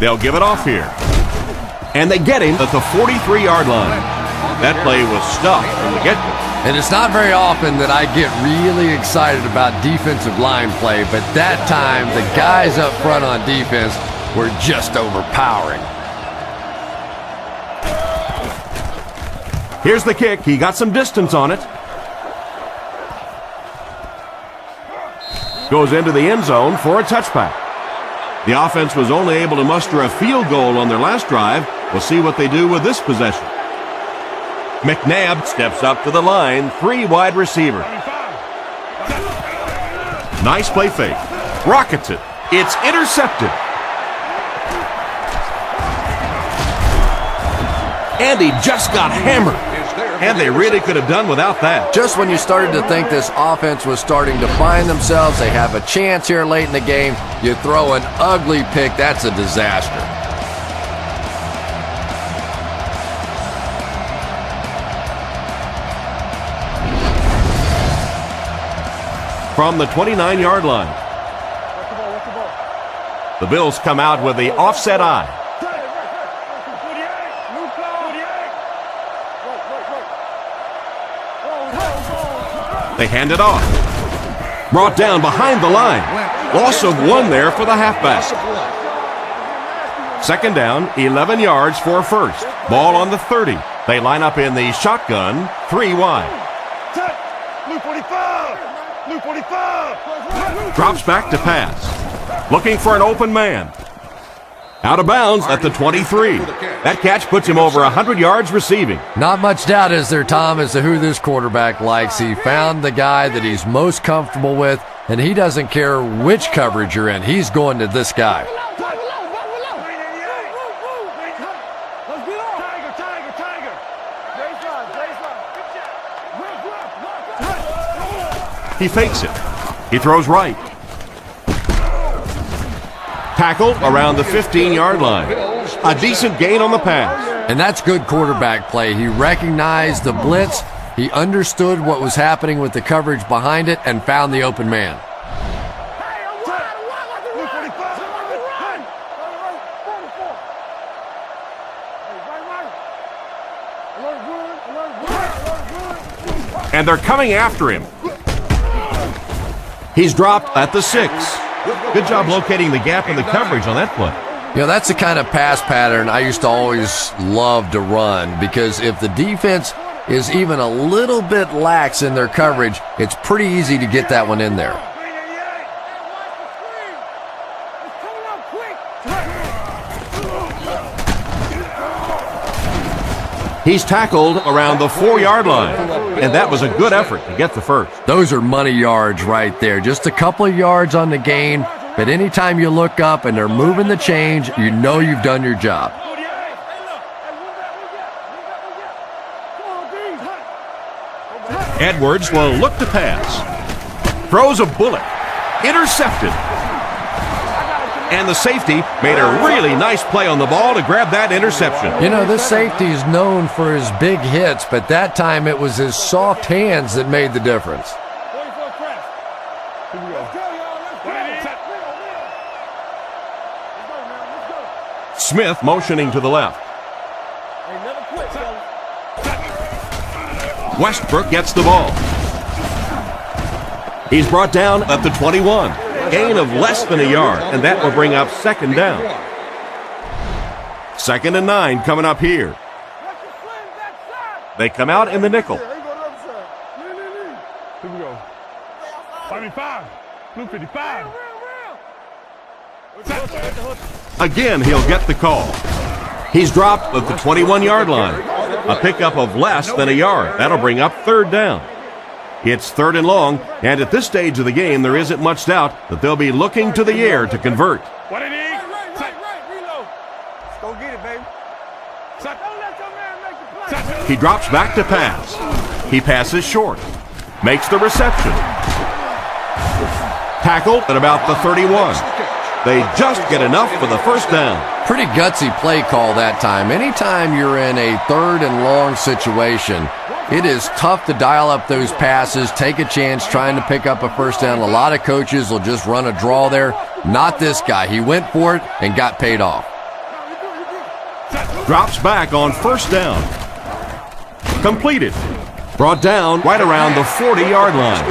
They'll give it off here. And they get him at the 43-yard line. That play was stuffed from the get-go. And it's not very often that I get really excited about defensive line play, but that time the guys up front on defense were just overpowering. Here's the kick. He got some distance on it. Goes into the end zone for a touchback. The offense was only able to muster a field goal on their last drive. We'll see what they do with this possession. McNabb steps up to the line. 3 wide receivers. Nice play fake. Rockets it. It's intercepted. And he just got hammered. And they really could have done without that. Just when you started to think this offense was starting to find themselves, they have a chance here late in the game, you throw an ugly pick, that's a disaster. From the 29-yard line. The Bills come out with the offset eye. They hand it off. Brought down behind the line. Loss of 1 there for the halfback. Second down, 11 yards for a first. Ball on the 30. They line up in the shotgun, 3 wide. Drops back to pass. Looking for an open man. Out of bounds at the 23. That catch puts him over 100 yards receiving. Not much doubt, is there, Tom, as to who this quarterback likes. He found the guy that he's most comfortable with, and he doesn't care which coverage you're in. He's going to this guy. He fakes it. He throws right. Tackle around the 15-yard line. A decent gain on the pass. And that's good quarterback play. He recognized the blitz, he understood what was happening with the coverage behind it, and found the open man. And they're coming after him. He's dropped at the 6. Good job locating the gap in the coverage on that play. You know, that's the kind of pass pattern I used to always love to run, because if the defense is even a little bit lax in their coverage, it's pretty easy to get that one in there. He's tackled around the 4-yard line, and that was a good effort to get the first. Those are money yards right there. Just a couple of yards on the gain, but anytime you look up and they're moving the change, you know you've done your job. Edwards will look to pass. Throws a bullet. Intercepted. And the safety made a really nice play on the ball to grab that interception. You know, this safety is known for his big hits, but that time it was his soft hands that made the difference. Smith motioning to the left. Westbrook gets the ball. He's brought down at the 21. Gain of less than a yard, and that will bring up second down. 2nd and 9 coming up here. They come out in the nickel. Here we go. 55. Blue 55. Again, he'll get the call. He's dropped at the 21-yard line. A pickup of less than a yard. That'll bring up third down. It's 3rd and long, and at this stage of the game, there isn't much doubt that they'll be looking to the air to convert. What it is? Reload. Let's go get it, baby. Don't let your man make the play. He drops back to pass. He passes short. Makes the reception. Tackled at about the 31. They just get enough for the first down. Pretty gutsy play call that time. Anytime you're in a 3rd and long situation, it is tough to dial up those passes, take a chance trying to pick up a first down. A lot of coaches will just run a draw there. Not this guy. He went for it and got paid off. Drops back on first down. Completed. Brought down right around the 40-yard line.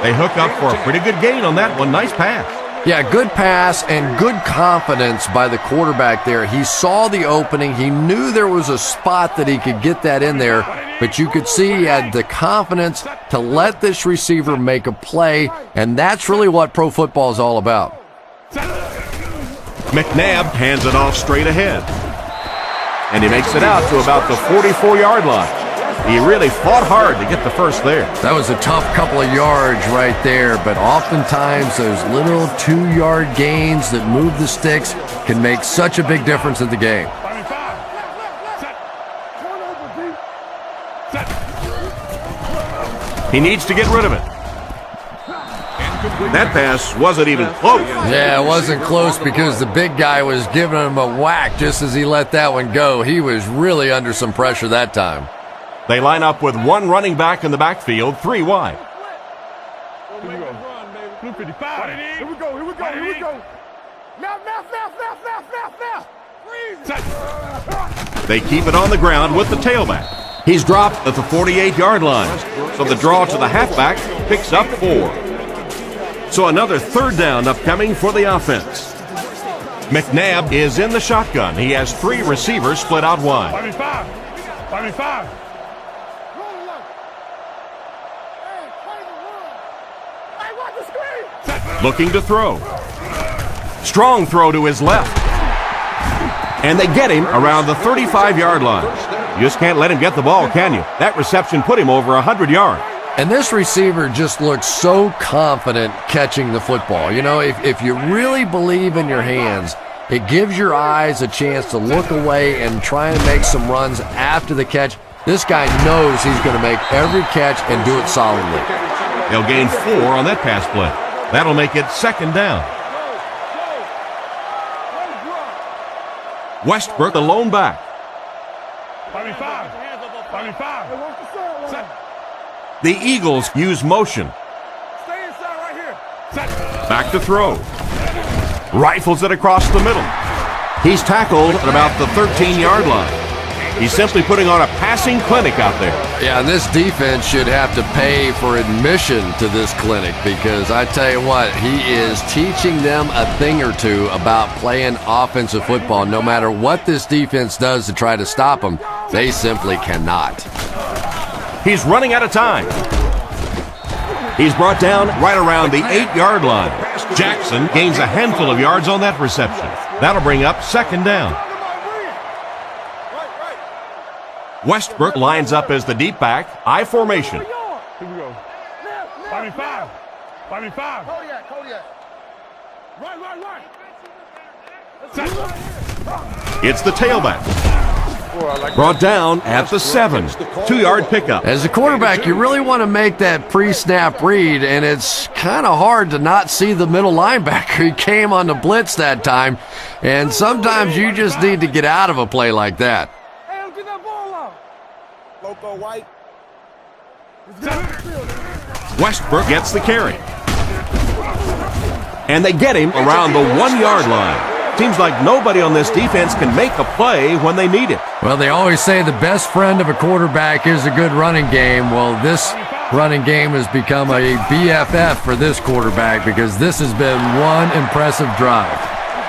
They hook up for a pretty good gain on that one. Nice pass. Yeah, good pass and good confidence by the quarterback there. He saw the opening. He knew there was a spot that he could get that in there, but you could see he had the confidence to let this receiver make a play, and that's really what pro football is all about. McNabb hands it off straight ahead. And he makes it out to about the 44-yard line. He really fought hard to get the first there. That was a tough couple of yards right there, but oftentimes those little 2-yard gains that move the sticks can make such a big difference in the game. He needs to get rid of it. That pass wasn't even close. Yeah, it wasn't close because the big guy was giving him a whack just as he let that one go. He was really under some pressure that time. They line up with one running back in the backfield, 3 wide. Here we go. Blue 55. Here we go. Now. Freeze. They keep it on the ground with the tailback. He's dropped at the 48-yard line, so the draw to the halfback picks up 4. So another third down upcoming for the offense. McNabb is in the shotgun. He has 3 receivers split out wide. 55. Looking to throw. Strong throw to his left. And they get him around the 35-yard line. You just can't let him get the ball, can you? That reception put him over 100 yards. And this receiver just looks so confident catching the football. You know, if you really believe in your hands, it gives your eyes a chance to look away and try and make some runs after the catch. This guy knows he's going to make every catch and do it solidly. They'll gain 4 on that pass play. That'll make it second down. Westbrook, the lone back. 55. The Eagles use motion. Stay inside right here. Back to throw. Rifles it across the middle. He's tackled at about the 13-yard line. He's simply putting on a passing clinic out there. Yeah, and this defense should have to pay for admission to this clinic because I tell you what, he is teaching them a thing or two about playing offensive football. No matter what this defense does to try to stop them, they simply cannot. He's running out of time. He's brought down right around the 8-yard line. Jackson gains a handful of yards on that reception. That'll bring up second down. Westbrook lines up as the deep back, I formation. Here we go. 55. Kodiak. It's the tailback. Brought down at the 7. 2-yard pickup. As a quarterback, you really want to make that pre-snap read, and it's kind of hard to not see the middle linebacker. He came on the blitz that time, and sometimes you just need to get out of a play like that. Loco White. Westbrook gets the carry. And they get him around the 1-yard line. Seems like nobody on this defense can make a play when they need it. Well, they always say the best friend of a quarterback is a good running game. Well, this running game has become a BFF for this quarterback because this has been one impressive drive.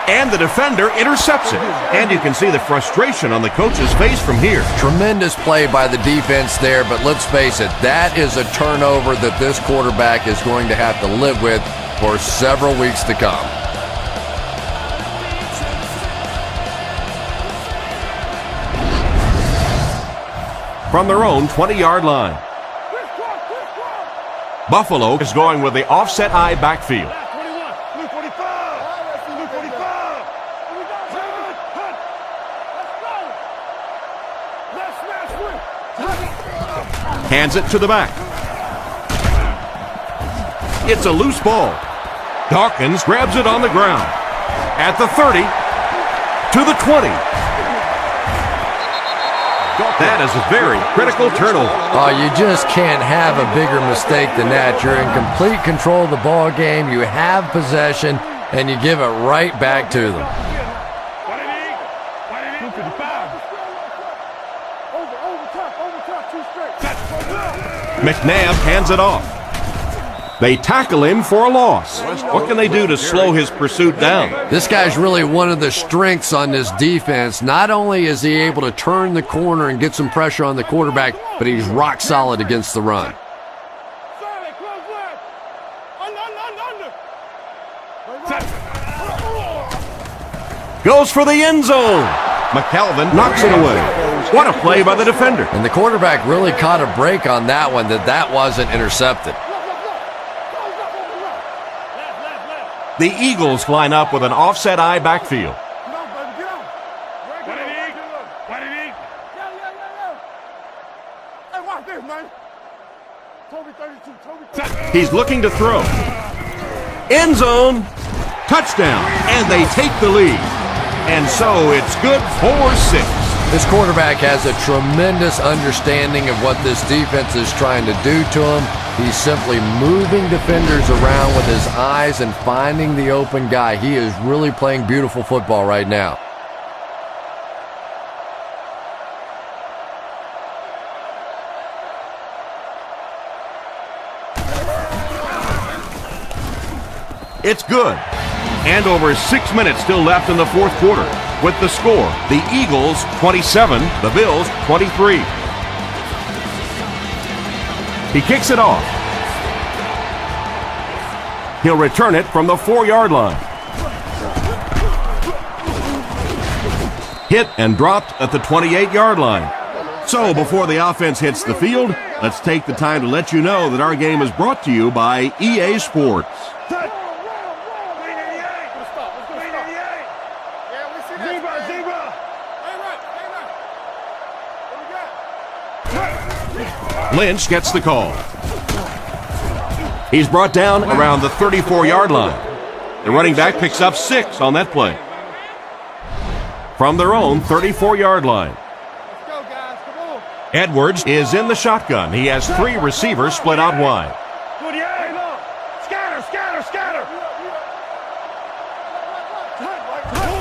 And the defender intercepts it. And you can see the frustration on the coach's face from here. Tremendous play by the defense there, but let's face it, that is a turnover that this quarterback is going to have to live with for several weeks to come. From their own 20-yard line. Buffalo is going with the offset I backfield. Hands it to the back. It's a loose ball. Dawkins grabs it on the ground. At the 30. To the 20. That is a very critical turnover. Oh, you just can't have a bigger mistake than that. You're in complete control of the ball game. You have possession, and you give it right back to them. McNabb hands it off. They tackle him for a loss. What can they do to slow his pursuit down? This guy's really one of the strengths on this defense. Not only is he able to turn the corner and get some pressure on the quarterback, but he's rock solid against the run. Goes for the end zone. McCalvin knocks it away. What a play by the defender. And the quarterback really caught a break on that one, that wasn't intercepted. The Eagles line up with an offset I backfield. He's looking to throw. End zone. Touchdown. And they take the lead. And so it's good for 6. This quarterback has a tremendous understanding of what this defense is trying to do to him. He's simply moving defenders around with his eyes and finding the open guy. He is really playing beautiful football right now. It's good. And over 6 minutes still left in the fourth quarter. With the score, the Eagles 27, the Bills 23. He kicks it off. He'll return it from the 4-yard line. Hit and dropped at the 28-yard line. So before the offense hits the field, let's take the time to let you know that our game is brought to you by EA Sports. Lynch gets the call. He's brought down around the 34-yard line. The running back picks up 6 on that play. From their own 34-yard line. Edwards is in the shotgun. He has 3 receivers split out wide.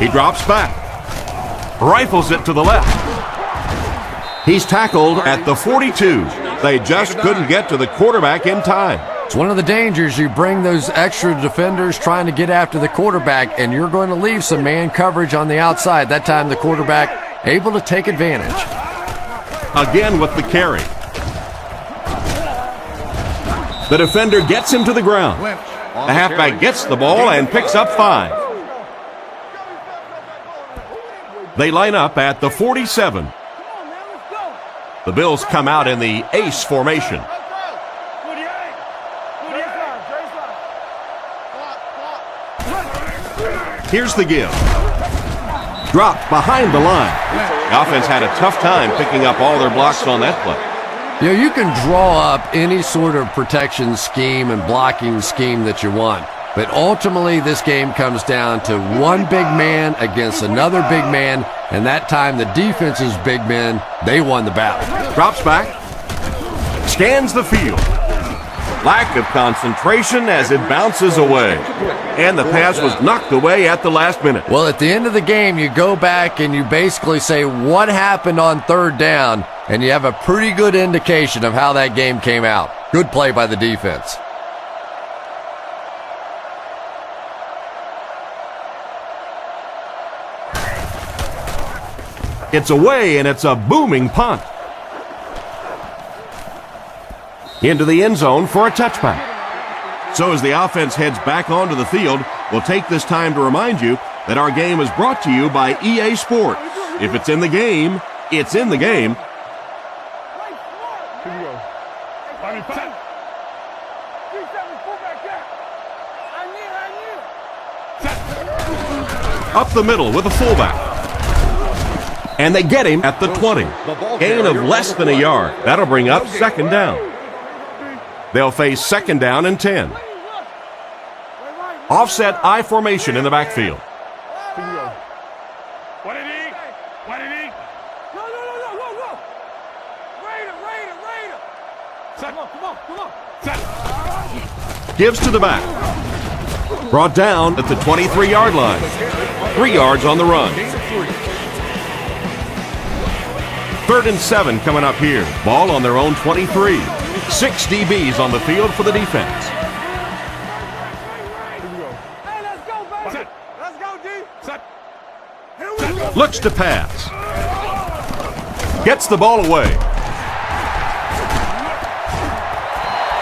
He drops back. Rifles it to the left. He's tackled at the 42. They just couldn't get to the quarterback in time. It's one of the dangers. You bring those extra defenders trying to get after the quarterback, and you're going to leave some man coverage on the outside. That time the quarterback able to take advantage. Again with the carry. The defender gets him to the ground. The halfback gets the ball and picks up 5. They line up at the 47. The Bills come out in the ace formation. Here's the give. Dropped behind the line. The offense had a tough time picking up all their blocks on that play. You know, you can draw up any sort of protection scheme and blocking scheme that you want, but ultimately this game comes down to one big man against another big man, and that time the defense's big men, they won the battle. Drops back. Scans the field. Lack of concentration as it bounces away. And the pass was knocked away at the last minute. Well, at the end of the game, you go back and you basically say what happened on third down, and you have a pretty good indication of how that game came out. Good play by the defense. It's away, and it's a booming punt. Into the end zone for a touchback. So as the offense heads back onto the field, we'll take this time to remind you that our game is brought to you by EA Sports. If it's in the game, it's in the game. Here we go. Bobby, five. Up the middle with a fullback. And they get him at the 20. Gain of less than a yard. That'll bring up second down. They'll face second down and 10. Offset I formation in the backfield. Here we go. What did he? What did he? No. Raider. Set. Come on. Set. Gives to the back. Brought down at the 23-yard line. 3 yards on the run. 3rd and 7 coming up here. Ball on their own 23. 6 DBs on the field for the defense. Hey, let's go, baby. Set. Let's go, D. Set. Here we go. Looks to pass. Gets the ball away.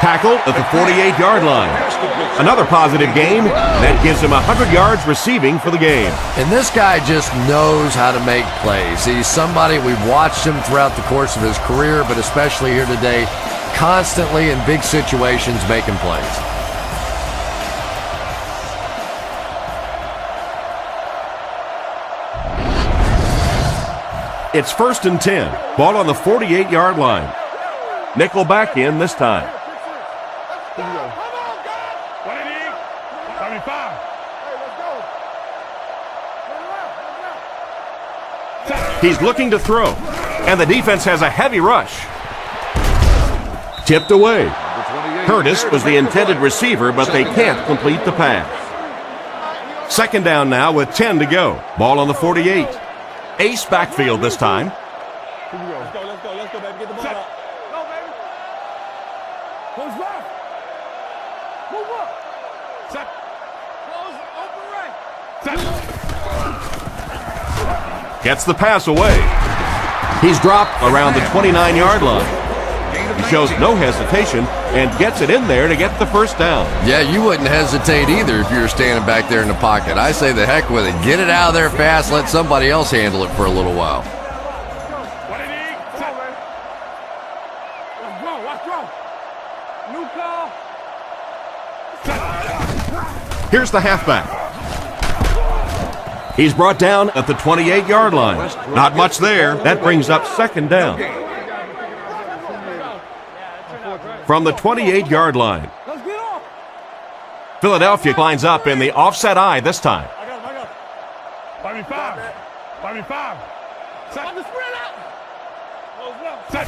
Tackled at the 48-yard line. Another positive game. That gives him 100 yards receiving for the game. And this guy just knows how to make plays. He's somebody, we've watched him throughout the course of his career, but especially here today, constantly in big situations making plays. It's 1st and 10. Ball on the 48-yard line. Nickel back in this time. Here we go. What did he? Bobby, five. He's looking to throw, and the defense has a heavy rush. Tipped away. Curtis was the intended receiver, but they can't complete the pass. Second down now with 10 to go. Ball on the 48. Ace backfield this time. Here we go. Let's go, baby. Get the ball up. Go, baby. Who's left? Move up. Set. Close, open right. Set. Gets the pass away. He's dropped around the 29-yard line. He shows no hesitation and gets it in there to get the first down. Yeah, you wouldn't hesitate either if you were standing back there in the pocket. I say the heck with it. Get it out of there fast. Let somebody else handle it for a little while. What did he? Set. Let's go. New call. Here's the halfback. He's brought down at the 28-yard line. Not much there. That brings up second down. From the 28-yard line. Let's get off. Philadelphia lines up in the offset I this time. I got him. Bobby, five. Bobby, five. Set. On the spread out. Close left. Set.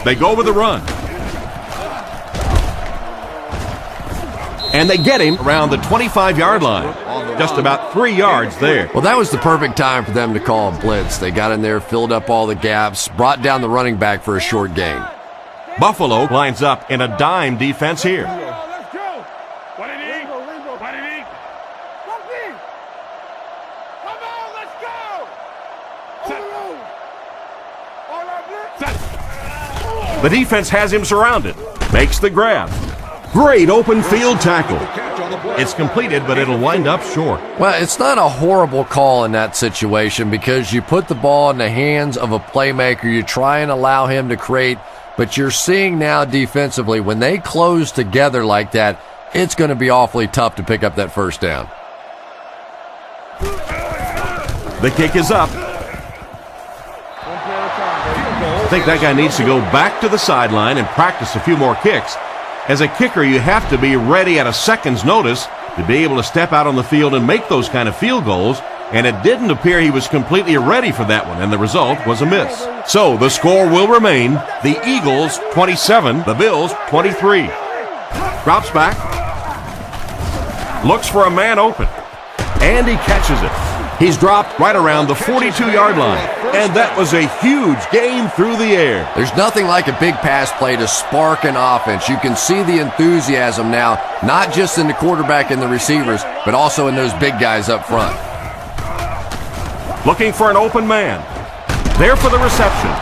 They go with the run. And they get him around the 25-yard line. Just about 3 yards there. Well, that was the perfect time for them to call a blitz. They got in there, filled up all the gaps, brought down the running back for a short gain. Buffalo lines up in a dime defense here. Let's go. What did he? What did he? Come in. Come on, let's go. Set. Overload. All our blitz. Set. The defense has him surrounded. Makes the grab. Great open field tackle. It's completed, but it'll wind up short. Well, it's not a horrible call in that situation because you put the ball in the hands of a playmaker. You try and allow him to create, but you're seeing now defensively, when they close together like that, it's going to be awfully tough to pick up that first down. The kick is up. I think that guy needs to go back to the sideline and practice a few more kicks. As a kicker, you have to be ready at a second's notice to be able to step out on the field and make those kind of field goals, and it didn't appear he was completely ready for that one, and the result was a miss. So the score will remain the Eagles 27, the Bills 23. Drops back, looks for a man open, and he catches it. He's dropped right around the 42-yard line, and that was a huge gain through the air. There's nothing like a big pass play to spark an offense. You can see the enthusiasm now, not just in the quarterback and the receivers, but also in those big guys up front. Looking for an open man. There for the reception.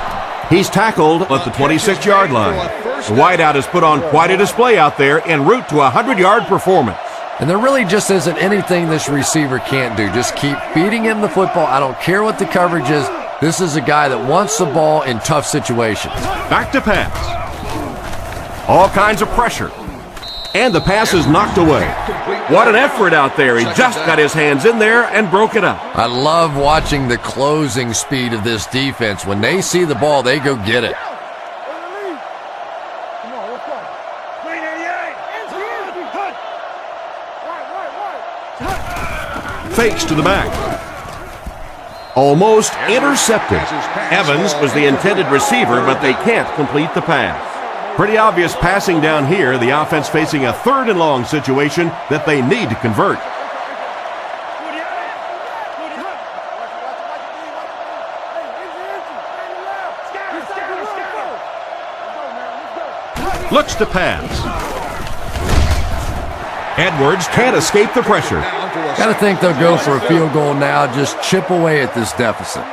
He's tackled at the 26-yard line. The wideout has put on quite a display out there en route to a 100-yard performance. And there really just isn't anything this receiver can't do. Just keep feeding him the football. I don't care what the coverage is. This is a guy that wants the ball in tough situations. Back to pass. All kinds of pressure. And the pass is knocked away. What an effort out there. He just got his hands in there and broke it up. I love watching the closing speed of this defense. When they see the ball, they go get it. Fakes to the back. Almost intercepted. Evans was the intended receiver, but they can't complete the pass. Pretty obvious passing down here. The offense facing a 3rd and long situation that they need to convert. Looks to pass. Edwards can't escape the pressure. Got to think they'll go for a field goal now, just chip away at this deficit.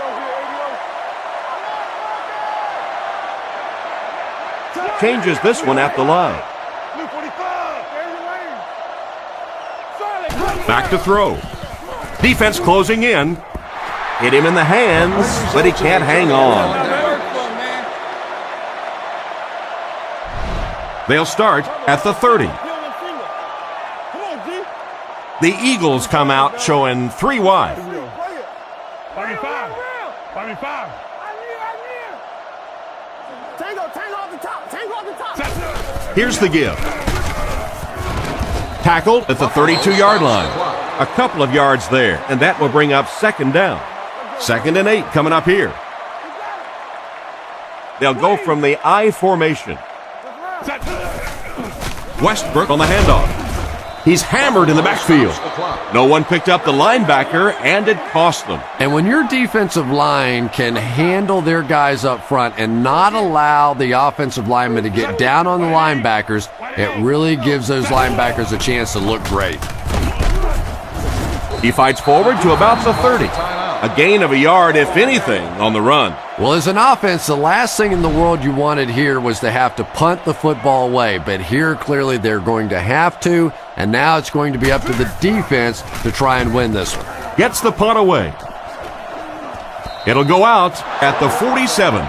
Changes this one at the line. Back to throw. Defense closing in. Hit him in the hands, but he can't hang on. They'll start at the 30. The Eagles come out showing 3 wide. Here's the give. Tackled at the 32-yard line. A couple of yards there, and that will bring up 2nd down. 2nd and 8 coming up here. They'll go from the I formation. Westbrook on the handoff. He's hammered in the backfield. No one picked up the linebacker, and it cost them. And when your defensive line can handle their guys up front and not allow the offensive linemen to get down on the linebackers, it really gives those linebackers a chance to look great. He fights forward to about the 30. A gain of a yard, if anything, on the run. Well, as an offense, the last thing in the world you wanted here was to have to punt the football away. But here, clearly, they're going to have to. And now it's going to be up to the defense to try and win this one. Gets the punt away. It'll go out at the 47.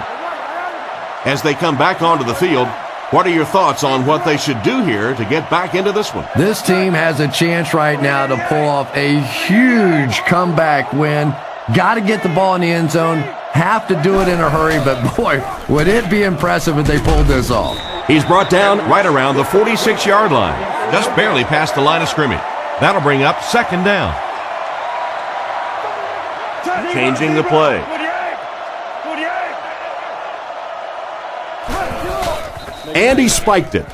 As they come back onto the field, what are your thoughts on what they should do here to get back into this one? This team has a chance right now to pull off a huge comeback win. Got to get the ball in the end zone. Have to do it in a hurry, but boy, would it be impressive if they pulled this off. He's brought down right around the 46-yard line. Just barely past the line of scrimmage. That'll bring up 2nd down. Changing the play. And he spiked it.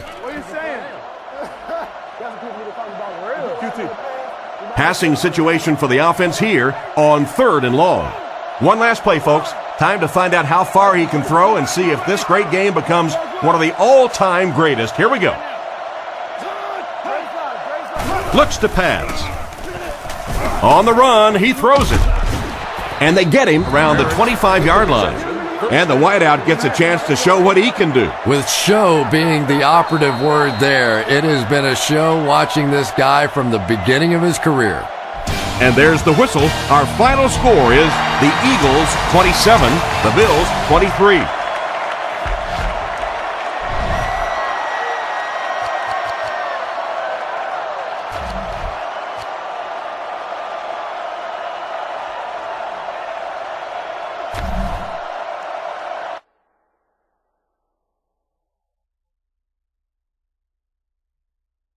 Passing situation for the offense here on 3rd and long. One last play, folks. Time to find out how far he can throw and see if this great game becomes one of the all-time greatest. Here we go. Looks to pass. On the run, he throws it. And they get him around the 25-yard line. And the wideout gets a chance to show what he can do. With show being the operative word there, it has been a show watching this guy from the beginning of his career. And there's the whistle. Our final score is the Eagles 27, the Bills 23.